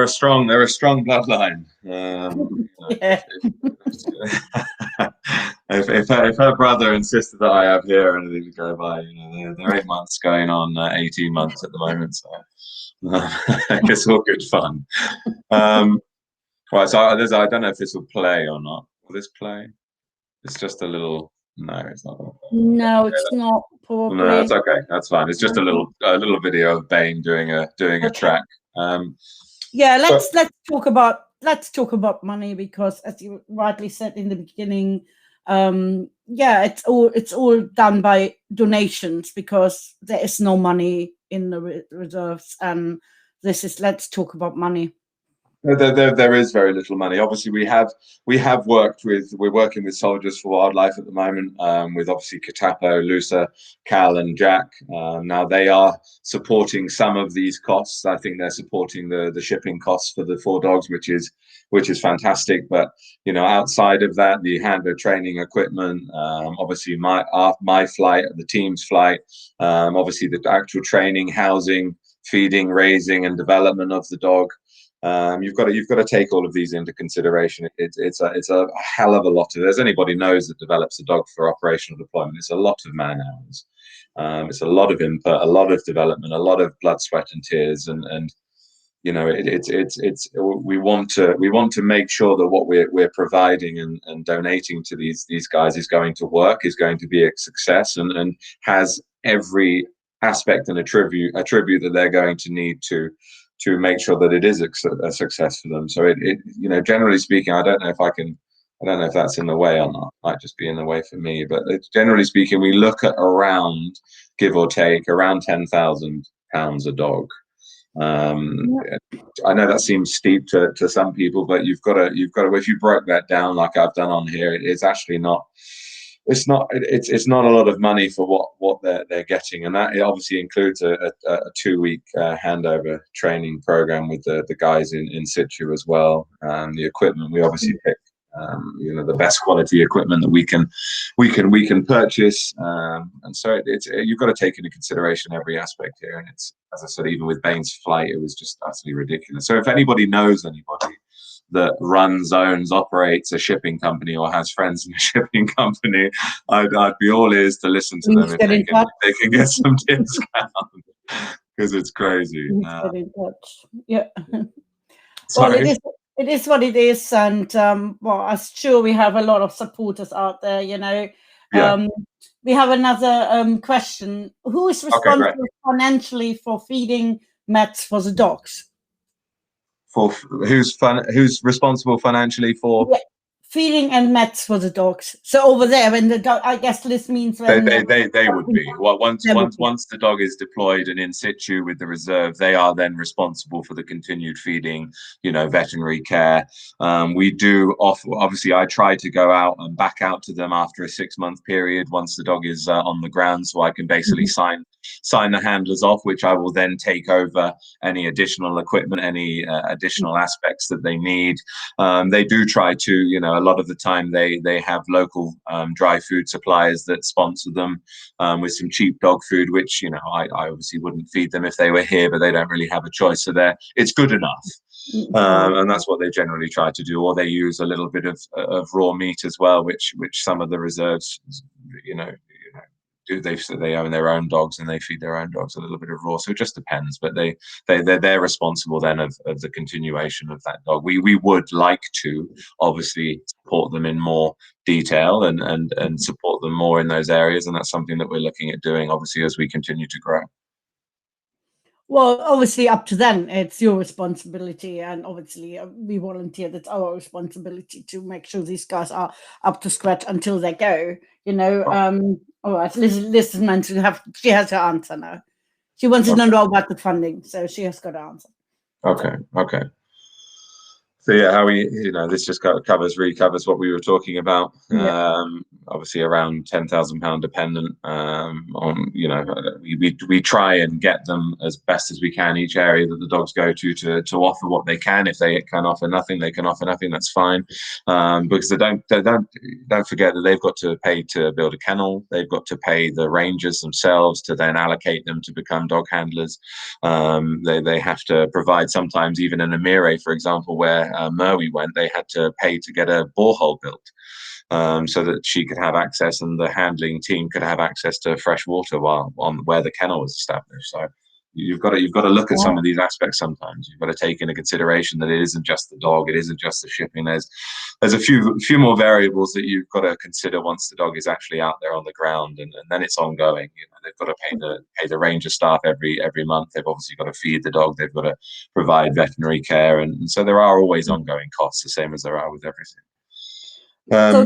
a strong bloodline. Yeah. If her brother and sister that I have here are anything to go by, they're 8 months going on 18 months at the moment, so it's all good fun. Right, so I don't know if this will play or not. Will this play? It's just a little. No, it's not. No, it's not. Probably. No, that's okay. That's fine. It's just a little video of Bane doing a track. Yeah, let's talk about money, because as you rightly said in the beginning, yeah, it's all done by donations, because there is no money in the reserves, and let's talk about money. There is very little money. Obviously, we're working with Soldiers for Wildlife at the moment, with obviously Kitapo, Lusa, Cal, and Jack. Now they are supporting some of these costs. I think they're supporting the shipping costs for the 4 dogs, which is fantastic. But outside of that, the handler training equipment, obviously my flight, the team's flight, obviously the actual training, housing, feeding, raising, and development of the dog. You've got to take all of these into consideration. It's a hell of a lot of. As anybody knows that develops a dog for operational deployment, it's a lot of man hours. It's a lot of input, a lot of development, a lot of blood, sweat, and tears, and we want to make sure that what we're providing and donating to these guys is going to work, is going to be a success, and has every aspect and attribute that they're going to need to make sure that it is a success for them. So generally speaking, I don't know if that's in the way or not. It might just be in the way for me, but generally speaking, we look at around, give or take, around £10,000 a dog. I know that seems steep to some people, but you've got to if you broke that down like I've done on here, it's actually not. It's not a lot of money for what they're getting, and that obviously includes a 2-week handover training program with the guys in situ as well. The equipment we obviously pick, the best quality equipment that we can purchase, and so you've got to take into consideration every aspect here. And it's, as I said, even with Bane's flight, it was just absolutely ridiculous. So if anybody knows anybody that runs, owns, operates a shipping company, or has friends in a shipping company, I'd be all ears to listen to them if they can get some discount, because it's crazy. Yeah. Well, it is what it is, and well, I'm sure we have a lot of supporters out there. Yeah. We have another question: who is responsible financially for feeding mats for the dogs? For who's responsible financially for feeding and mats for the dogs? So over there, when the dog, I guess this means when they would be. Well, once the dog is deployed and in situ with the reserve, they are then responsible for the continued feeding, veterinary care. We do offer. Obviously, I try to go out and back out to them after a 6-month period once the dog is on the ground, so I can basically sign the handlers off, which I will then take over any additional equipment, any additional aspects that they need. They do try to, a lot of the time they have local dry food suppliers that sponsor them with some cheap dog food, which I obviously wouldn't feed them if they were here, but they don't really have a choice, so it's good enough. And that's what they generally try to do, or they use a little bit of raw meat as well, which some of the reserves do. They own their own dogs and they feed their own dogs a little bit of raw, so it just depends. But they're responsible then of the continuation of that dog. We would like to obviously support them in more detail and support them more in those areas, and that's something that we're looking at doing obviously as we continue to grow. Well, obviously up to then, it's your responsibility, and obviously we volunteer. That's our responsibility to make sure these guys are up to scratch until they go. All right, listen, man, she has her answer now. She wanted to know about the funding, so she has got to answer. Okay. So yeah, how we, this just recovers what we were talking about. Yeah. Obviously around £10,000 dependent. On we try and get them as best as we can each area that the dogs go to offer what they can. If they can offer nothing, they can offer nothing. That's fine, because they don't forget that they've got to pay to build a kennel. They've got to pay the rangers themselves to then allocate them to become dog handlers. They have to provide, sometimes even in Amire, for example, where Merwe went, they had to pay to get a borehole built, so that she could have access and the handling team could have access to fresh water while on where the kennel was established. So you've got to look at some of these aspects. Sometimes you've got to take into consideration that it isn't just the dog, it isn't just the shipping. There's a few more variables that you've got to consider once the dog is actually out there on the ground, and then it's ongoing. They've got to pay the ranger staff every month. They've obviously got to feed the dog. They've got to provide veterinary care, and so there are always ongoing costs, the same as there are with everything. So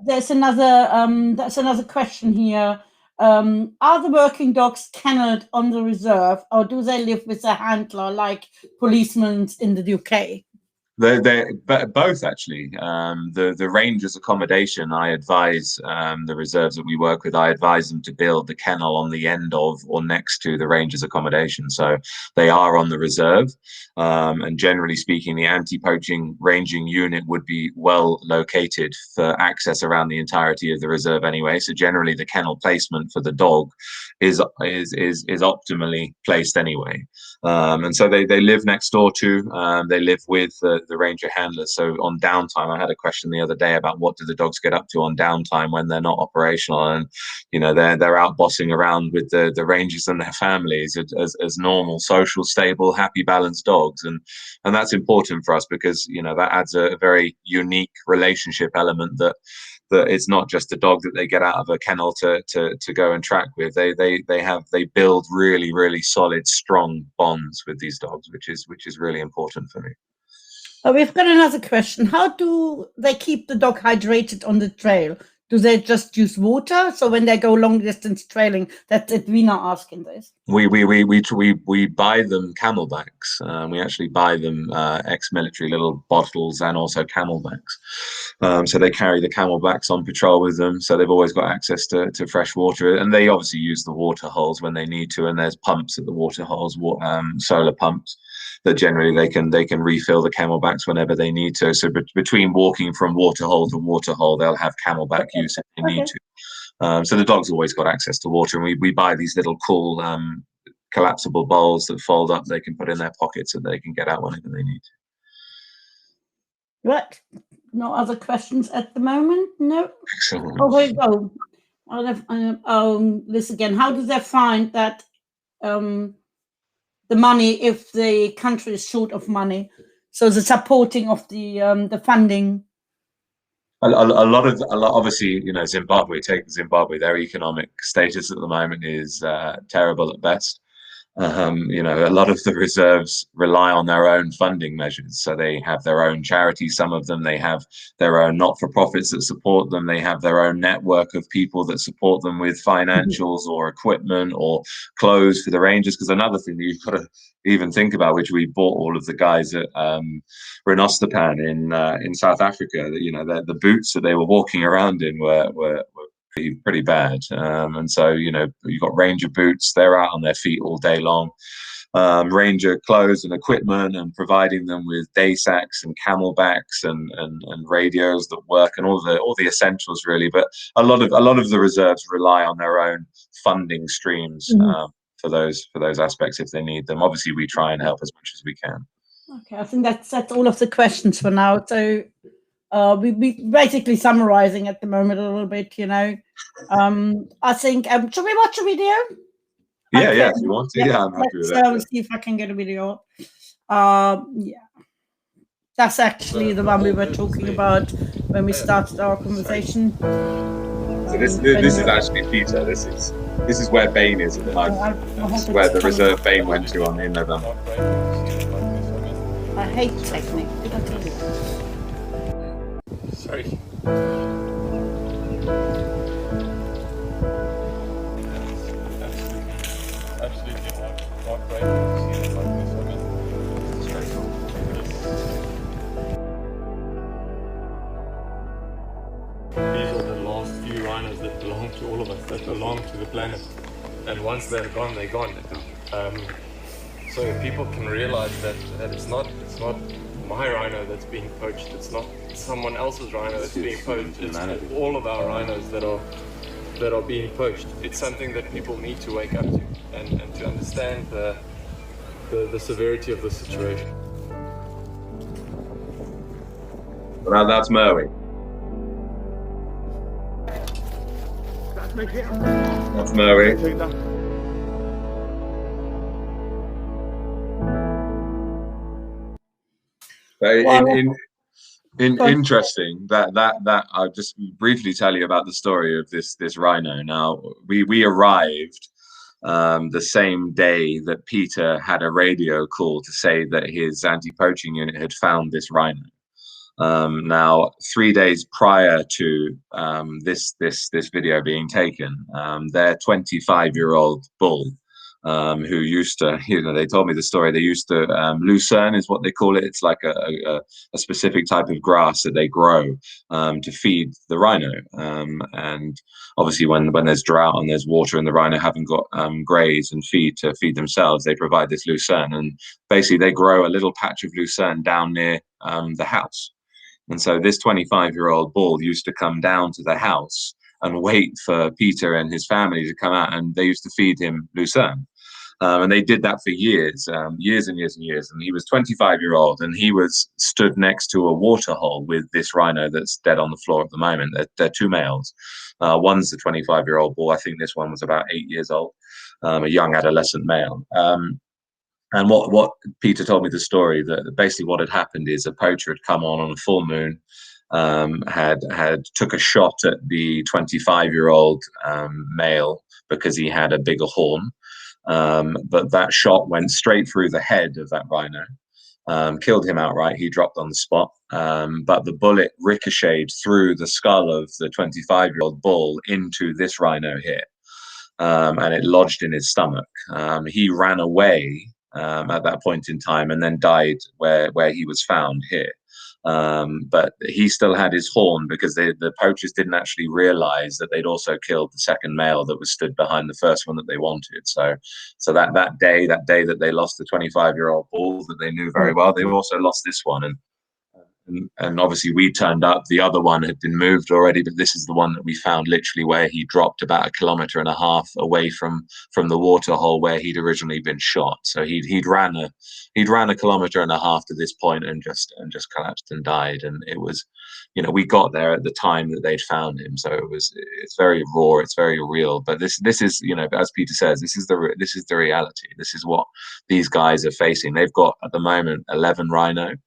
there's another question here. Are the working dogs kennelled on the reserve, or do they live with a handler like policemen in the UK? They're both, actually. The rangers accommodation, I advise the reserves that we work with, I advise them to build the kennel on the end of or next to the rangers accommodation, so they are on the reserve. And generally speaking, the anti-poaching ranging unit would be well located for access around the entirety of the reserve anyway. So generally, the kennel placement for the dog is optimally placed anyway. And so they live next door to, they live with the ranger handlers. So on downtime, I had a question the other day about what do the dogs get up to on downtime when they're not operational, and they're out bossing around with the rangers and their families as normal, social, stable, happy, balanced dogs, and that's important for us because that adds a very unique relationship element that it's not just a dog that they get out of a kennel to go and track with. They build really, really solid, strong bonds with these dogs, which is really important for me. We've got another question. How do they keep the dog hydrated on the trail? Do they just use water? So when they go long distance trailing, that's it. We're not asking this. We buy them camelbacks. We actually buy them ex-military little bottles and also camelbacks. So they carry the camelbacks on patrol with them. So they've always got access to fresh water, and they obviously use the water holes when they need to. And there's pumps at the water holes, solar pumps, that generally they can refill the camelbacks whenever they need to. So between walking from water hole to water hole, they'll have camelback use if they need to. So the dog's always got access to water, and we buy these little cool collapsible bowls that fold up. They can put in their pockets and they can get out whenever they need to. Right. No other questions at the moment? No. Excellent. Oh, there you go. This again. How do they find that the money if the country is short of money? So the supporting of the funding. A lot, obviously, Zimbabwe, take Zimbabwe, their economic status at the moment is terrible at best. A lot of the reserves rely on their own funding measures. So they have their own charities, some of them, they have their own not-for-profits that support them, they have their own network of people that support them with financials or equipment or clothes for the rangers. Because another thing that you've got to even think about, which we bought all of the guys at Renostepan in South Africa, that the boots that they were walking around in were pretty bad, and so you've got ranger boots. They're out on their feet all day long. Ranger clothes and equipment, and providing them with day sacks and camelbacks and radios that work, and all the essentials really. But a lot of the reserves rely on their own funding streams for those aspects if they need them. Obviously, we try and help as much as we can. Okay, I think that's all of the questions for now. So we basically summarizing at the moment a little bit, I think, should we watch a video? Yeah, if you want to. Yeah, I'm happy with that. See if I can get a video. Yeah. That's actually the one we were talking about when we started our conversation. So this is actually Peter. This is where Bane is at the moment. This is where the reserve Bane went to in November. I hate technique. Did I tell you? Sorry. Absolutely. These are the last few rhinos that belong to all of us, that belong to the planet. And once they're gone, they're gone. So if people can realize that it's not my rhino that's being poached, it's not someone else's rhino that's being poached, it's all of our rhinos that are being poached. It's something that people need to wake up to and to understand the severity of the situation. Well, that's Merwin. That's Merwin. Interesting that I'll just briefly tell you about the story of this rhino. Now we arrived the same day that Peter had a radio call to say that his anti-poaching unit had found this rhino. Now 3 days prior to this video being taken, their 25-year-old bull, who used to, they told me the story, they used to, lucerne is what they call it. It's like a specific type of grass that they grow to feed the rhino. And obviously when there's drought and there's water and the rhino haven't got graze and feed to feed themselves, they provide this lucerne. And basically they grow a little patch of lucerne down near the house. And so this 25-year-old bull used to come down to the house and wait for Peter and his family to come out, and they used to feed him lucerne. And they did that for years, years and years and years. And he was 25-year-old, and he was stood next to a water hole with this rhino that's dead on the floor at the moment. They're two males. One's the 25-year-old bull. I think this one was about 8 years old, a young adolescent male. And what Peter told me the story, that basically what had happened is a poacher had come on a full moon, had took a shot at the 25-year-old male because he had a bigger horn. But that shot went straight through the head of that rhino, killed him outright. He dropped on the spot. But the bullet ricocheted through the skull of the 25-year-old bull into this rhino here. And it lodged in his stomach. He ran away at that point in time and then died where he was found here. But he still had his horn because the poachers didn't actually realize that they'd also killed the second male that was stood behind the first one that they wanted. So that day that they lost the 25-year-old bull that they knew very well, they also lost this one. And obviously we turned up. The other one had been moved already, but this is the one that we found literally where he dropped about 1.5 kilometers away from the water hole where he'd originally been shot. So he'd ran 1.5 kilometers to this point and just collapsed and died. And it was, we got there at the time that they'd found him. So it's very raw, it's very real. But this is, as Peter says, this is the reality. This is what these guys are facing. They've got at the moment 11 rhino.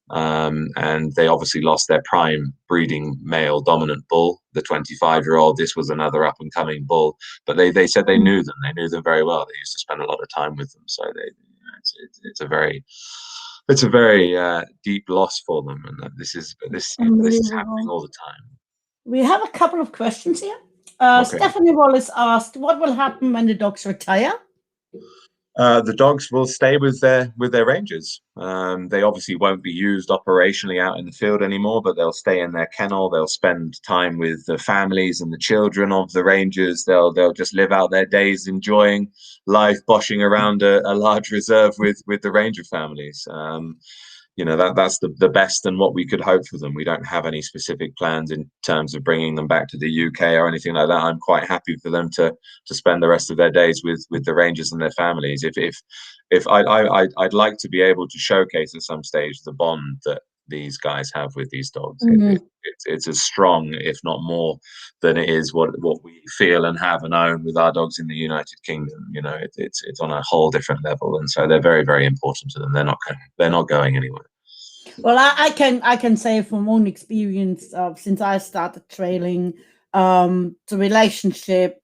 And they obviously lost their prime breeding male dominant bull, the 25-year-old. This was another up-and-coming bull, but they said they knew them very well. They used to spend a lot of time with them, so it's a very deep loss for them. And this is happening all the time. We have a couple of questions here. Okay. Stephanie Wallace asked, what will happen when the dogs retire? The dogs will stay with their rangers. They obviously won't be used operationally out in the field anymore, but they'll stay in their kennel. They'll spend time with the families and the children of the rangers. They'll just live out their days enjoying life, boshing around a large reserve with the ranger families. That's the best and what we could hope for them. We don't have any specific plans in terms of bringing them back to the UK or anything like that. I'm quite happy for them to spend the rest of their days with the rangers and their families. If I'd like to be able to showcase at some stage the bond that these guys have with these dogs. Mm-hmm. It's as strong, if not more, than it is what we feel and have and own with our dogs in the United Kingdom. It's on a whole different level, and so they're very, very important to them. They're not going anywhere. Well, I can say from own experience, since I started trailing, the relationship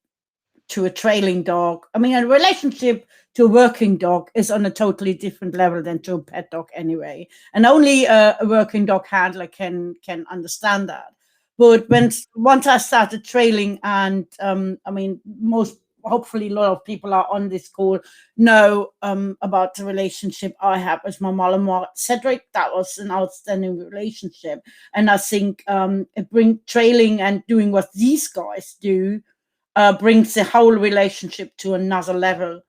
to a trailing dog, a relationship to a working dog is on a totally different level than to a pet dog anyway. And only a working dog handler can understand that. But once I started trailing, and most hopefully a lot of people are on this call know about the relationship I have with my Malinois Cedric. That was an outstanding relationship. And I think trailing and doing what these guys do brings the whole relationship to another level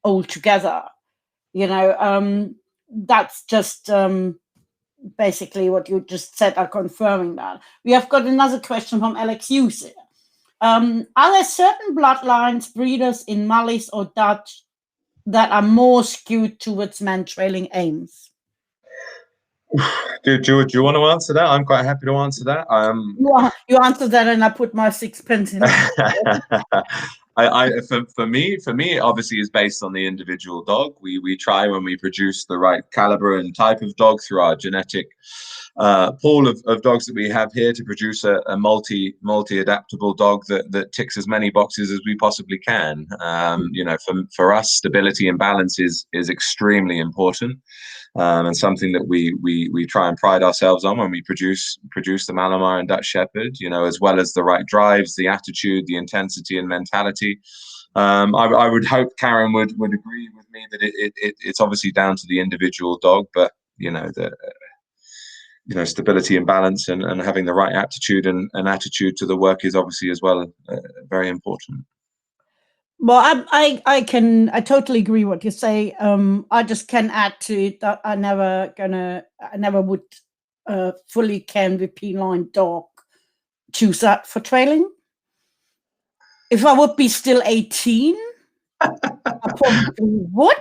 altogether. You know, that's just basically what you just said are confirming that. We have got another question from Alex Hughes. Are there certain bloodlines, breeders in Mallis or Dutch that are more skewed towards man-trailing aims? Do you want to answer that? I'm quite happy to answer that. You answered that, and I put my sixpence in it. For me, it obviously is based on the individual dog. We try, when we produce the right caliber and type of dog through our genetic pool of dogs that we have here, to produce a multi-adaptable dog that ticks as many boxes as we possibly can. You know, for us, stability and balance is extremely important. And something that we try and pride ourselves on when we produce the Malinois and Dutch Shepherd, you know, as well as the right drives, the attitude, the intensity and mentality. I would hope Karen would agree with me that it's obviously down to the individual dog, but you know, stability and balance and having the right aptitude and attitude to the work is obviously as well very important. Well, I totally agree what you say. I just can add to it that I never would fully can with P-line dog choose that for trailing. If I would be still 18, I probably would.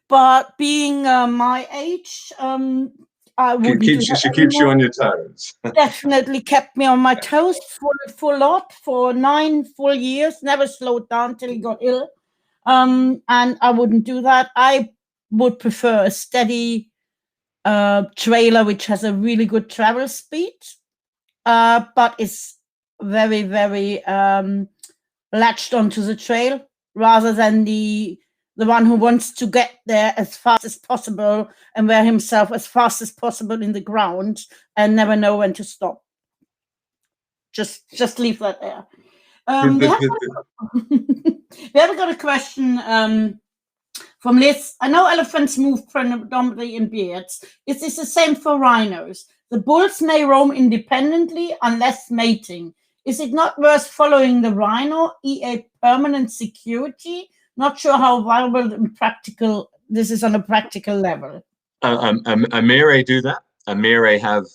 But being my age, I wouldn't. She keeps you on your toes. Definitely kept me on my toes full lot for 9 full years. Never slowed down till he got ill. And I wouldn't do that. I would prefer a steady trailer which has a really good travel speed, but is very, very latched onto the trail, rather than the one who wants to get there as fast as possible and wear himself as fast as possible in the ground and never know when to stop. Just leave that there. We have got a question from Liz. I know elephants move predominantly in beards. Is this the same for rhinos? The bulls may roam independently unless mating. Is it not worth following the rhino, e.a. permanent security? Not sure how viable and practical this is on a practical level. Amire do that. Amire have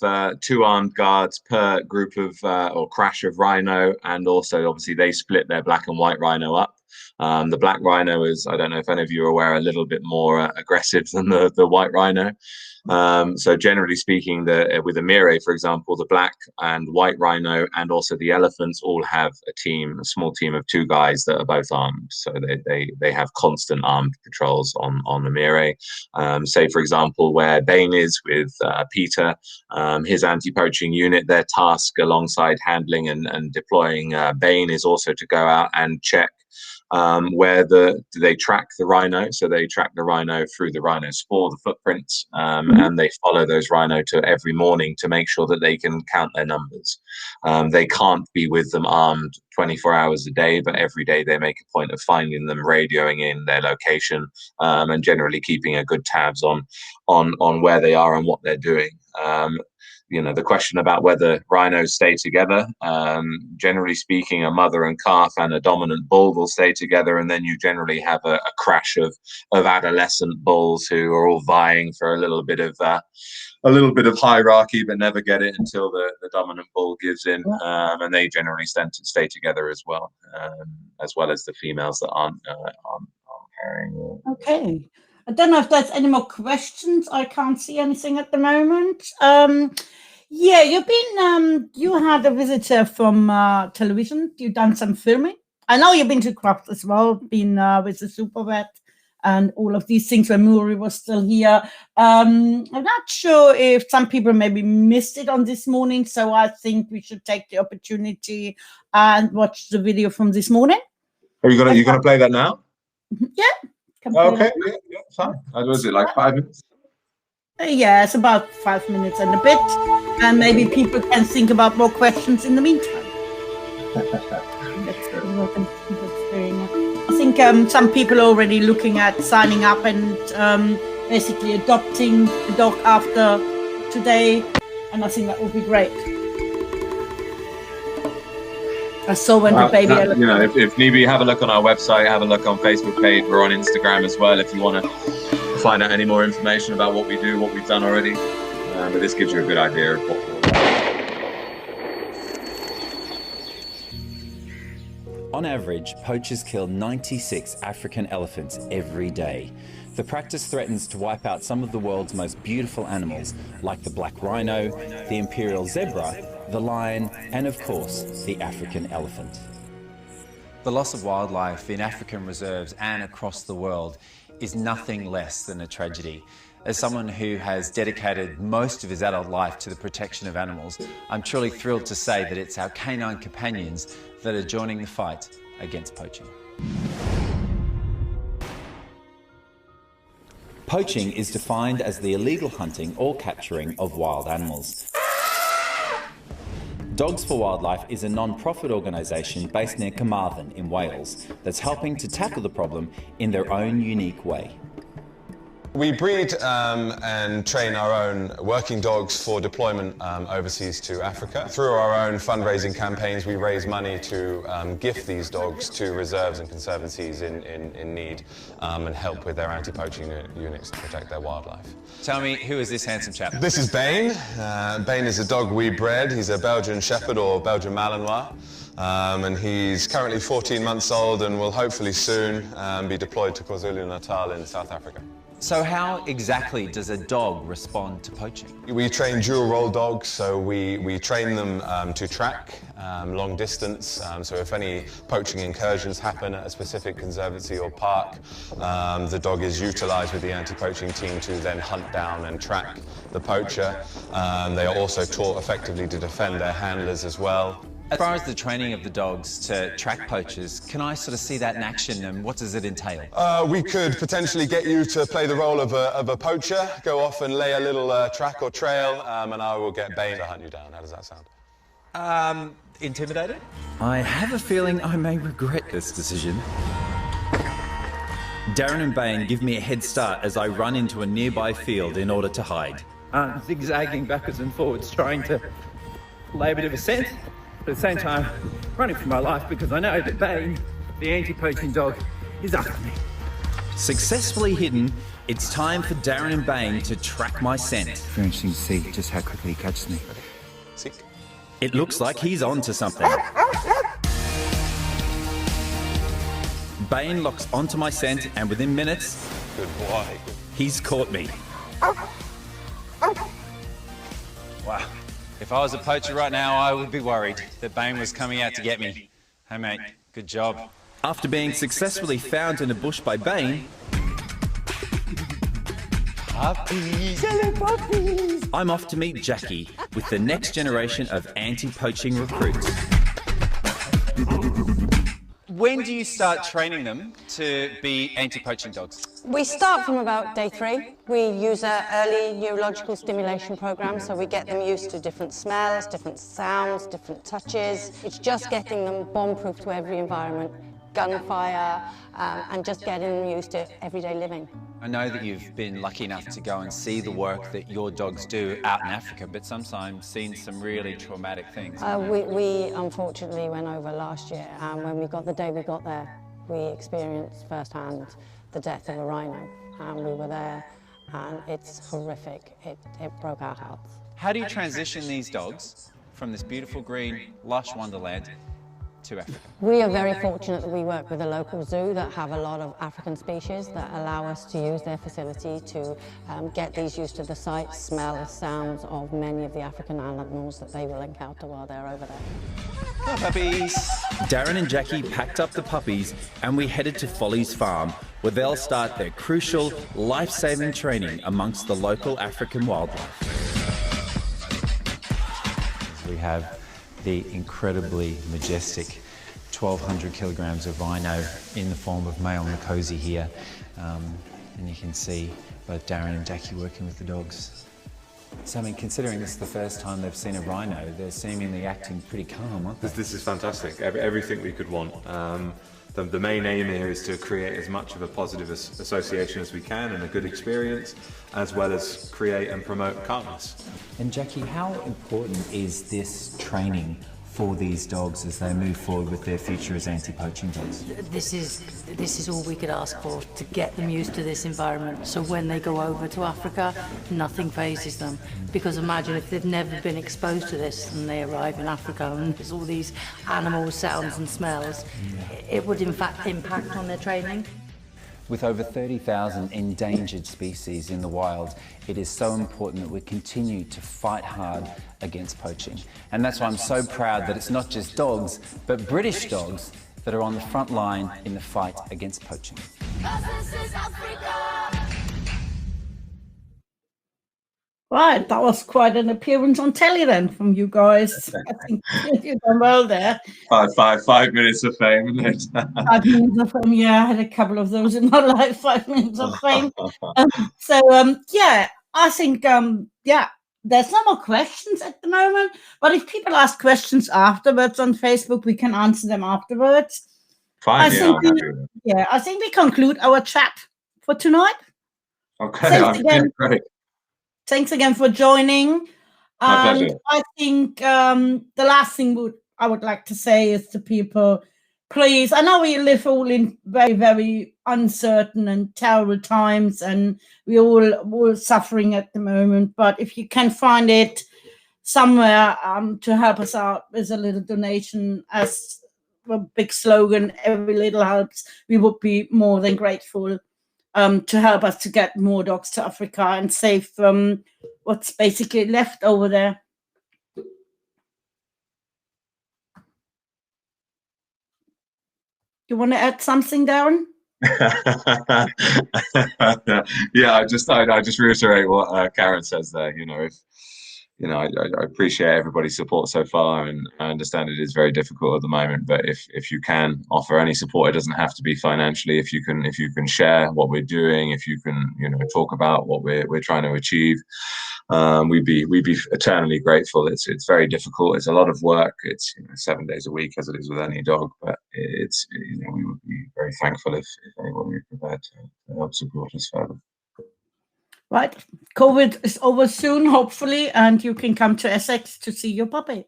2 armed guards per group of or crash of rhino, and also obviously they split their black and white rhino up. The black rhino is, I don't know if any of you are aware, a little bit more aggressive than the white rhino. So generally speaking, with Amire, for example, the black and white rhino and also the elephants all have a small team of 2 guys that are both armed. So they have constant armed patrols on Amire. Say, for example, where Bane is with Peter, his anti-poaching unit, their task alongside handling and deploying Bane is also to go out and check where they track the rhino. So they track the rhino through the rhino spoor, the footprints, and they follow those rhino to every morning to make sure that they can count their numbers. They can't be with them armed 24 hours a day, but every day they make a point of finding them, radioing in their location, and generally keeping a good tabs on where they are and what they're doing. You know, the question about whether rhinos stay together, generally speaking, a mother and calf and a dominant bull will stay together, and then you generally have a crash of adolescent bulls who are all vying for a little bit of hierarchy, but never get it until the dominant bull gives in, and they generally stay together as well as the females that aren't pairing. Okay. I don't know if there's any more questions. I can't see anything at the moment. Yeah, you had a visitor from television. You've done some filming. I know you've been to Crufts as well, been with the Super Vet and all of these things when Muri was still here. I'm not sure if some people maybe missed it on this morning, so I think we should take the opportunity and watch the video from this morning. Are you gonna play that now? Yeah. Okay, yeah, fine. Was it like 5 minutes? Yeah, it's about 5 minutes and a bit, and maybe people can think about more questions in the meantime. That's very think some people are already looking at signing up and basically adopting a dog after today, and I think that would be great. I saw when the baby elephant. You know, if need be, have a look on our website, have a look on Facebook page. We're on Instagram as well if you want to find out any more information about what we do, what we've done already. But this gives you a good idea of what we're all about. On average, poachers kill 96 African elephants every day. The practice threatens to wipe out some of the world's most beautiful animals, like the black rhino, the imperial zebra, the lion, and of course, the African elephant. The loss of wildlife in African reserves and across the world is nothing less than a tragedy. As someone who has dedicated most of his adult life to the protection of animals, I'm truly thrilled to say that it's our canine companions that are joining the fight against poaching. Poaching is defined as the illegal hunting or capturing of wild animals. Dogs for Wildlife is a non-profit organisation based near Carmarthen in Wales that's helping to tackle the problem in their own unique way. We breed and train our own working dogs for deployment overseas to Africa. Through our own fundraising campaigns, we raise money to gift these dogs to reserves and conservancies in need and help with their anti-poaching units to protect their wildlife. Tell me, who is this handsome chap? This is Bane. Bane is a dog we bred. He's a Belgian Shepherd or Belgian Malinois. And he's currently 14 months old and will hopefully soon be deployed to KwaZulu-Natal in South Africa. So how exactly does a dog respond to poaching? We train dual role dogs, so we train them to track long distance. So if any poaching incursions happen at a specific conservancy or park, the dog is utilised with the anti-poaching team to then hunt down and track the poacher. They are also taught effectively to defend their handlers as well. As far as the training of the dogs to track poachers, can I sort of see that in action, and what does it entail? We could potentially get you to play the role of a poacher, go off and lay a little track or trail, and I will get Bane to hunt you down. How does that sound? Intimidated? I have a feeling I may regret this decision. Darren and Bane give me a head start as I run into a nearby field in order to hide. Zigzagging backwards and forwards, trying to lay a bit of a scent. But at the same time, running for my life because I know that Bane, the anti-poaching dog, is after me. Successfully hidden, it's time for Darren and Bane to track my scent. Very interesting to see just how quickly he catches me. Sick. It looks like he's onto something. Bane locks onto my scent, and within minutes, Good boy. he's caught me. Wow. If I was a poacher right now, I would be worried that Bane was coming out to get me. Hey mate, good job. After being successfully found in a bush by Bane, puppies, hello puppies, I'm off to meet Jackie with the next generation of anti-poaching recruits. When do you start training them to be anti-poaching dogs? We start from about day 3. We use an early neurological stimulation program, so we get them used to different smells, different sounds, different touches. It's just getting them bomb-proof to every environment, gunfire, and just getting them used to everyday living. I know that you've been lucky enough to go and see the work that your dogs do out in Africa, but sometimes seen some really traumatic things. We unfortunately went over last year, and when the day we got there, we experienced firsthand the death of a rhino, and we were there, and it's horrific. It broke our hearts. How do you transition these dogs from this beautiful green, lush wonderland to Africa? We are very fortunate that we work with a local zoo that have a lot of African species that allow us to use their facility to get these used to the sights, smells, sounds of many of the African animals that they will encounter while they're over there. Hi, puppies. Darren and Jackie packed up the puppies and we headed to Folly's farm, where they'll start their crucial, life-saving training amongst the local African wildlife. We have the incredibly majestic 1,200 kilograms of rhino in the form of male Nkosi here. And you can see both Darren and Jackie working with the dogs. So, I mean, considering this is the first time they've seen a rhino, they're seemingly acting pretty calm, aren't they? This is fantastic. Everything we could want. the main aim here is to create as much of a positive association as we can and a good experience, as well as create and promote calmness. And Jackie, how important is this training for these dogs as they move forward with their future as anti-poaching dogs? This is all we could ask for, to get them used to this environment. So when they go over to Africa, nothing phases them. Because imagine if they've never been exposed to this and they arrive in Africa and there's all these animal sounds and smells, it would in fact impact on their training. With over 30,000 endangered species in the wild, it is so important that we continue to fight hard against poaching. And that's why I'm so proud that it's not just dogs, but British dogs that are on the front line in the fight against poaching. Right, that was quite an appearance on telly then from you guys. I think you've done well there. 5 minutes of fame, isn't it? 5 minutes of fame, yeah, I had a couple of those in my life, 5 minutes of fame. Yeah, I think, yeah, there's no more questions at the moment, but if people ask questions afterwards on Facebook, we can answer them afterwards. Fine, I think we conclude our chat for tonight. Okay, great. Thanks again for joining. My pleasure. I think the last thing I would like to say is to people, please, I know we live all in very, very uncertain and terrible times, and we're all suffering at the moment. But if you can find it somewhere to help us out with a little donation, as a big slogan, every little helps, we would be more than grateful. To help us to get more dogs to Africa and save what's basically left over there. You want to add something, Darren? Yeah, I just reiterate what Karen says there. I appreciate everybody's support so far, and I understand it is very difficult at the moment. But if you can offer any support, it doesn't have to be financially. If you can share what we're doing, if you can talk about what we're trying to achieve, we'd be eternally grateful. It's very difficult. It's a lot of work. It's 7 days a week, as it is with any dog. But it's we would be very thankful if anyone would be prepared to help support us further. Right. COVID is over soon, hopefully, and you can come to Essex to see your puppy.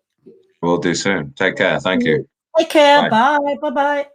We'll do soon. Take care. Thank you. Take care. Bye. Bye. Bye-bye.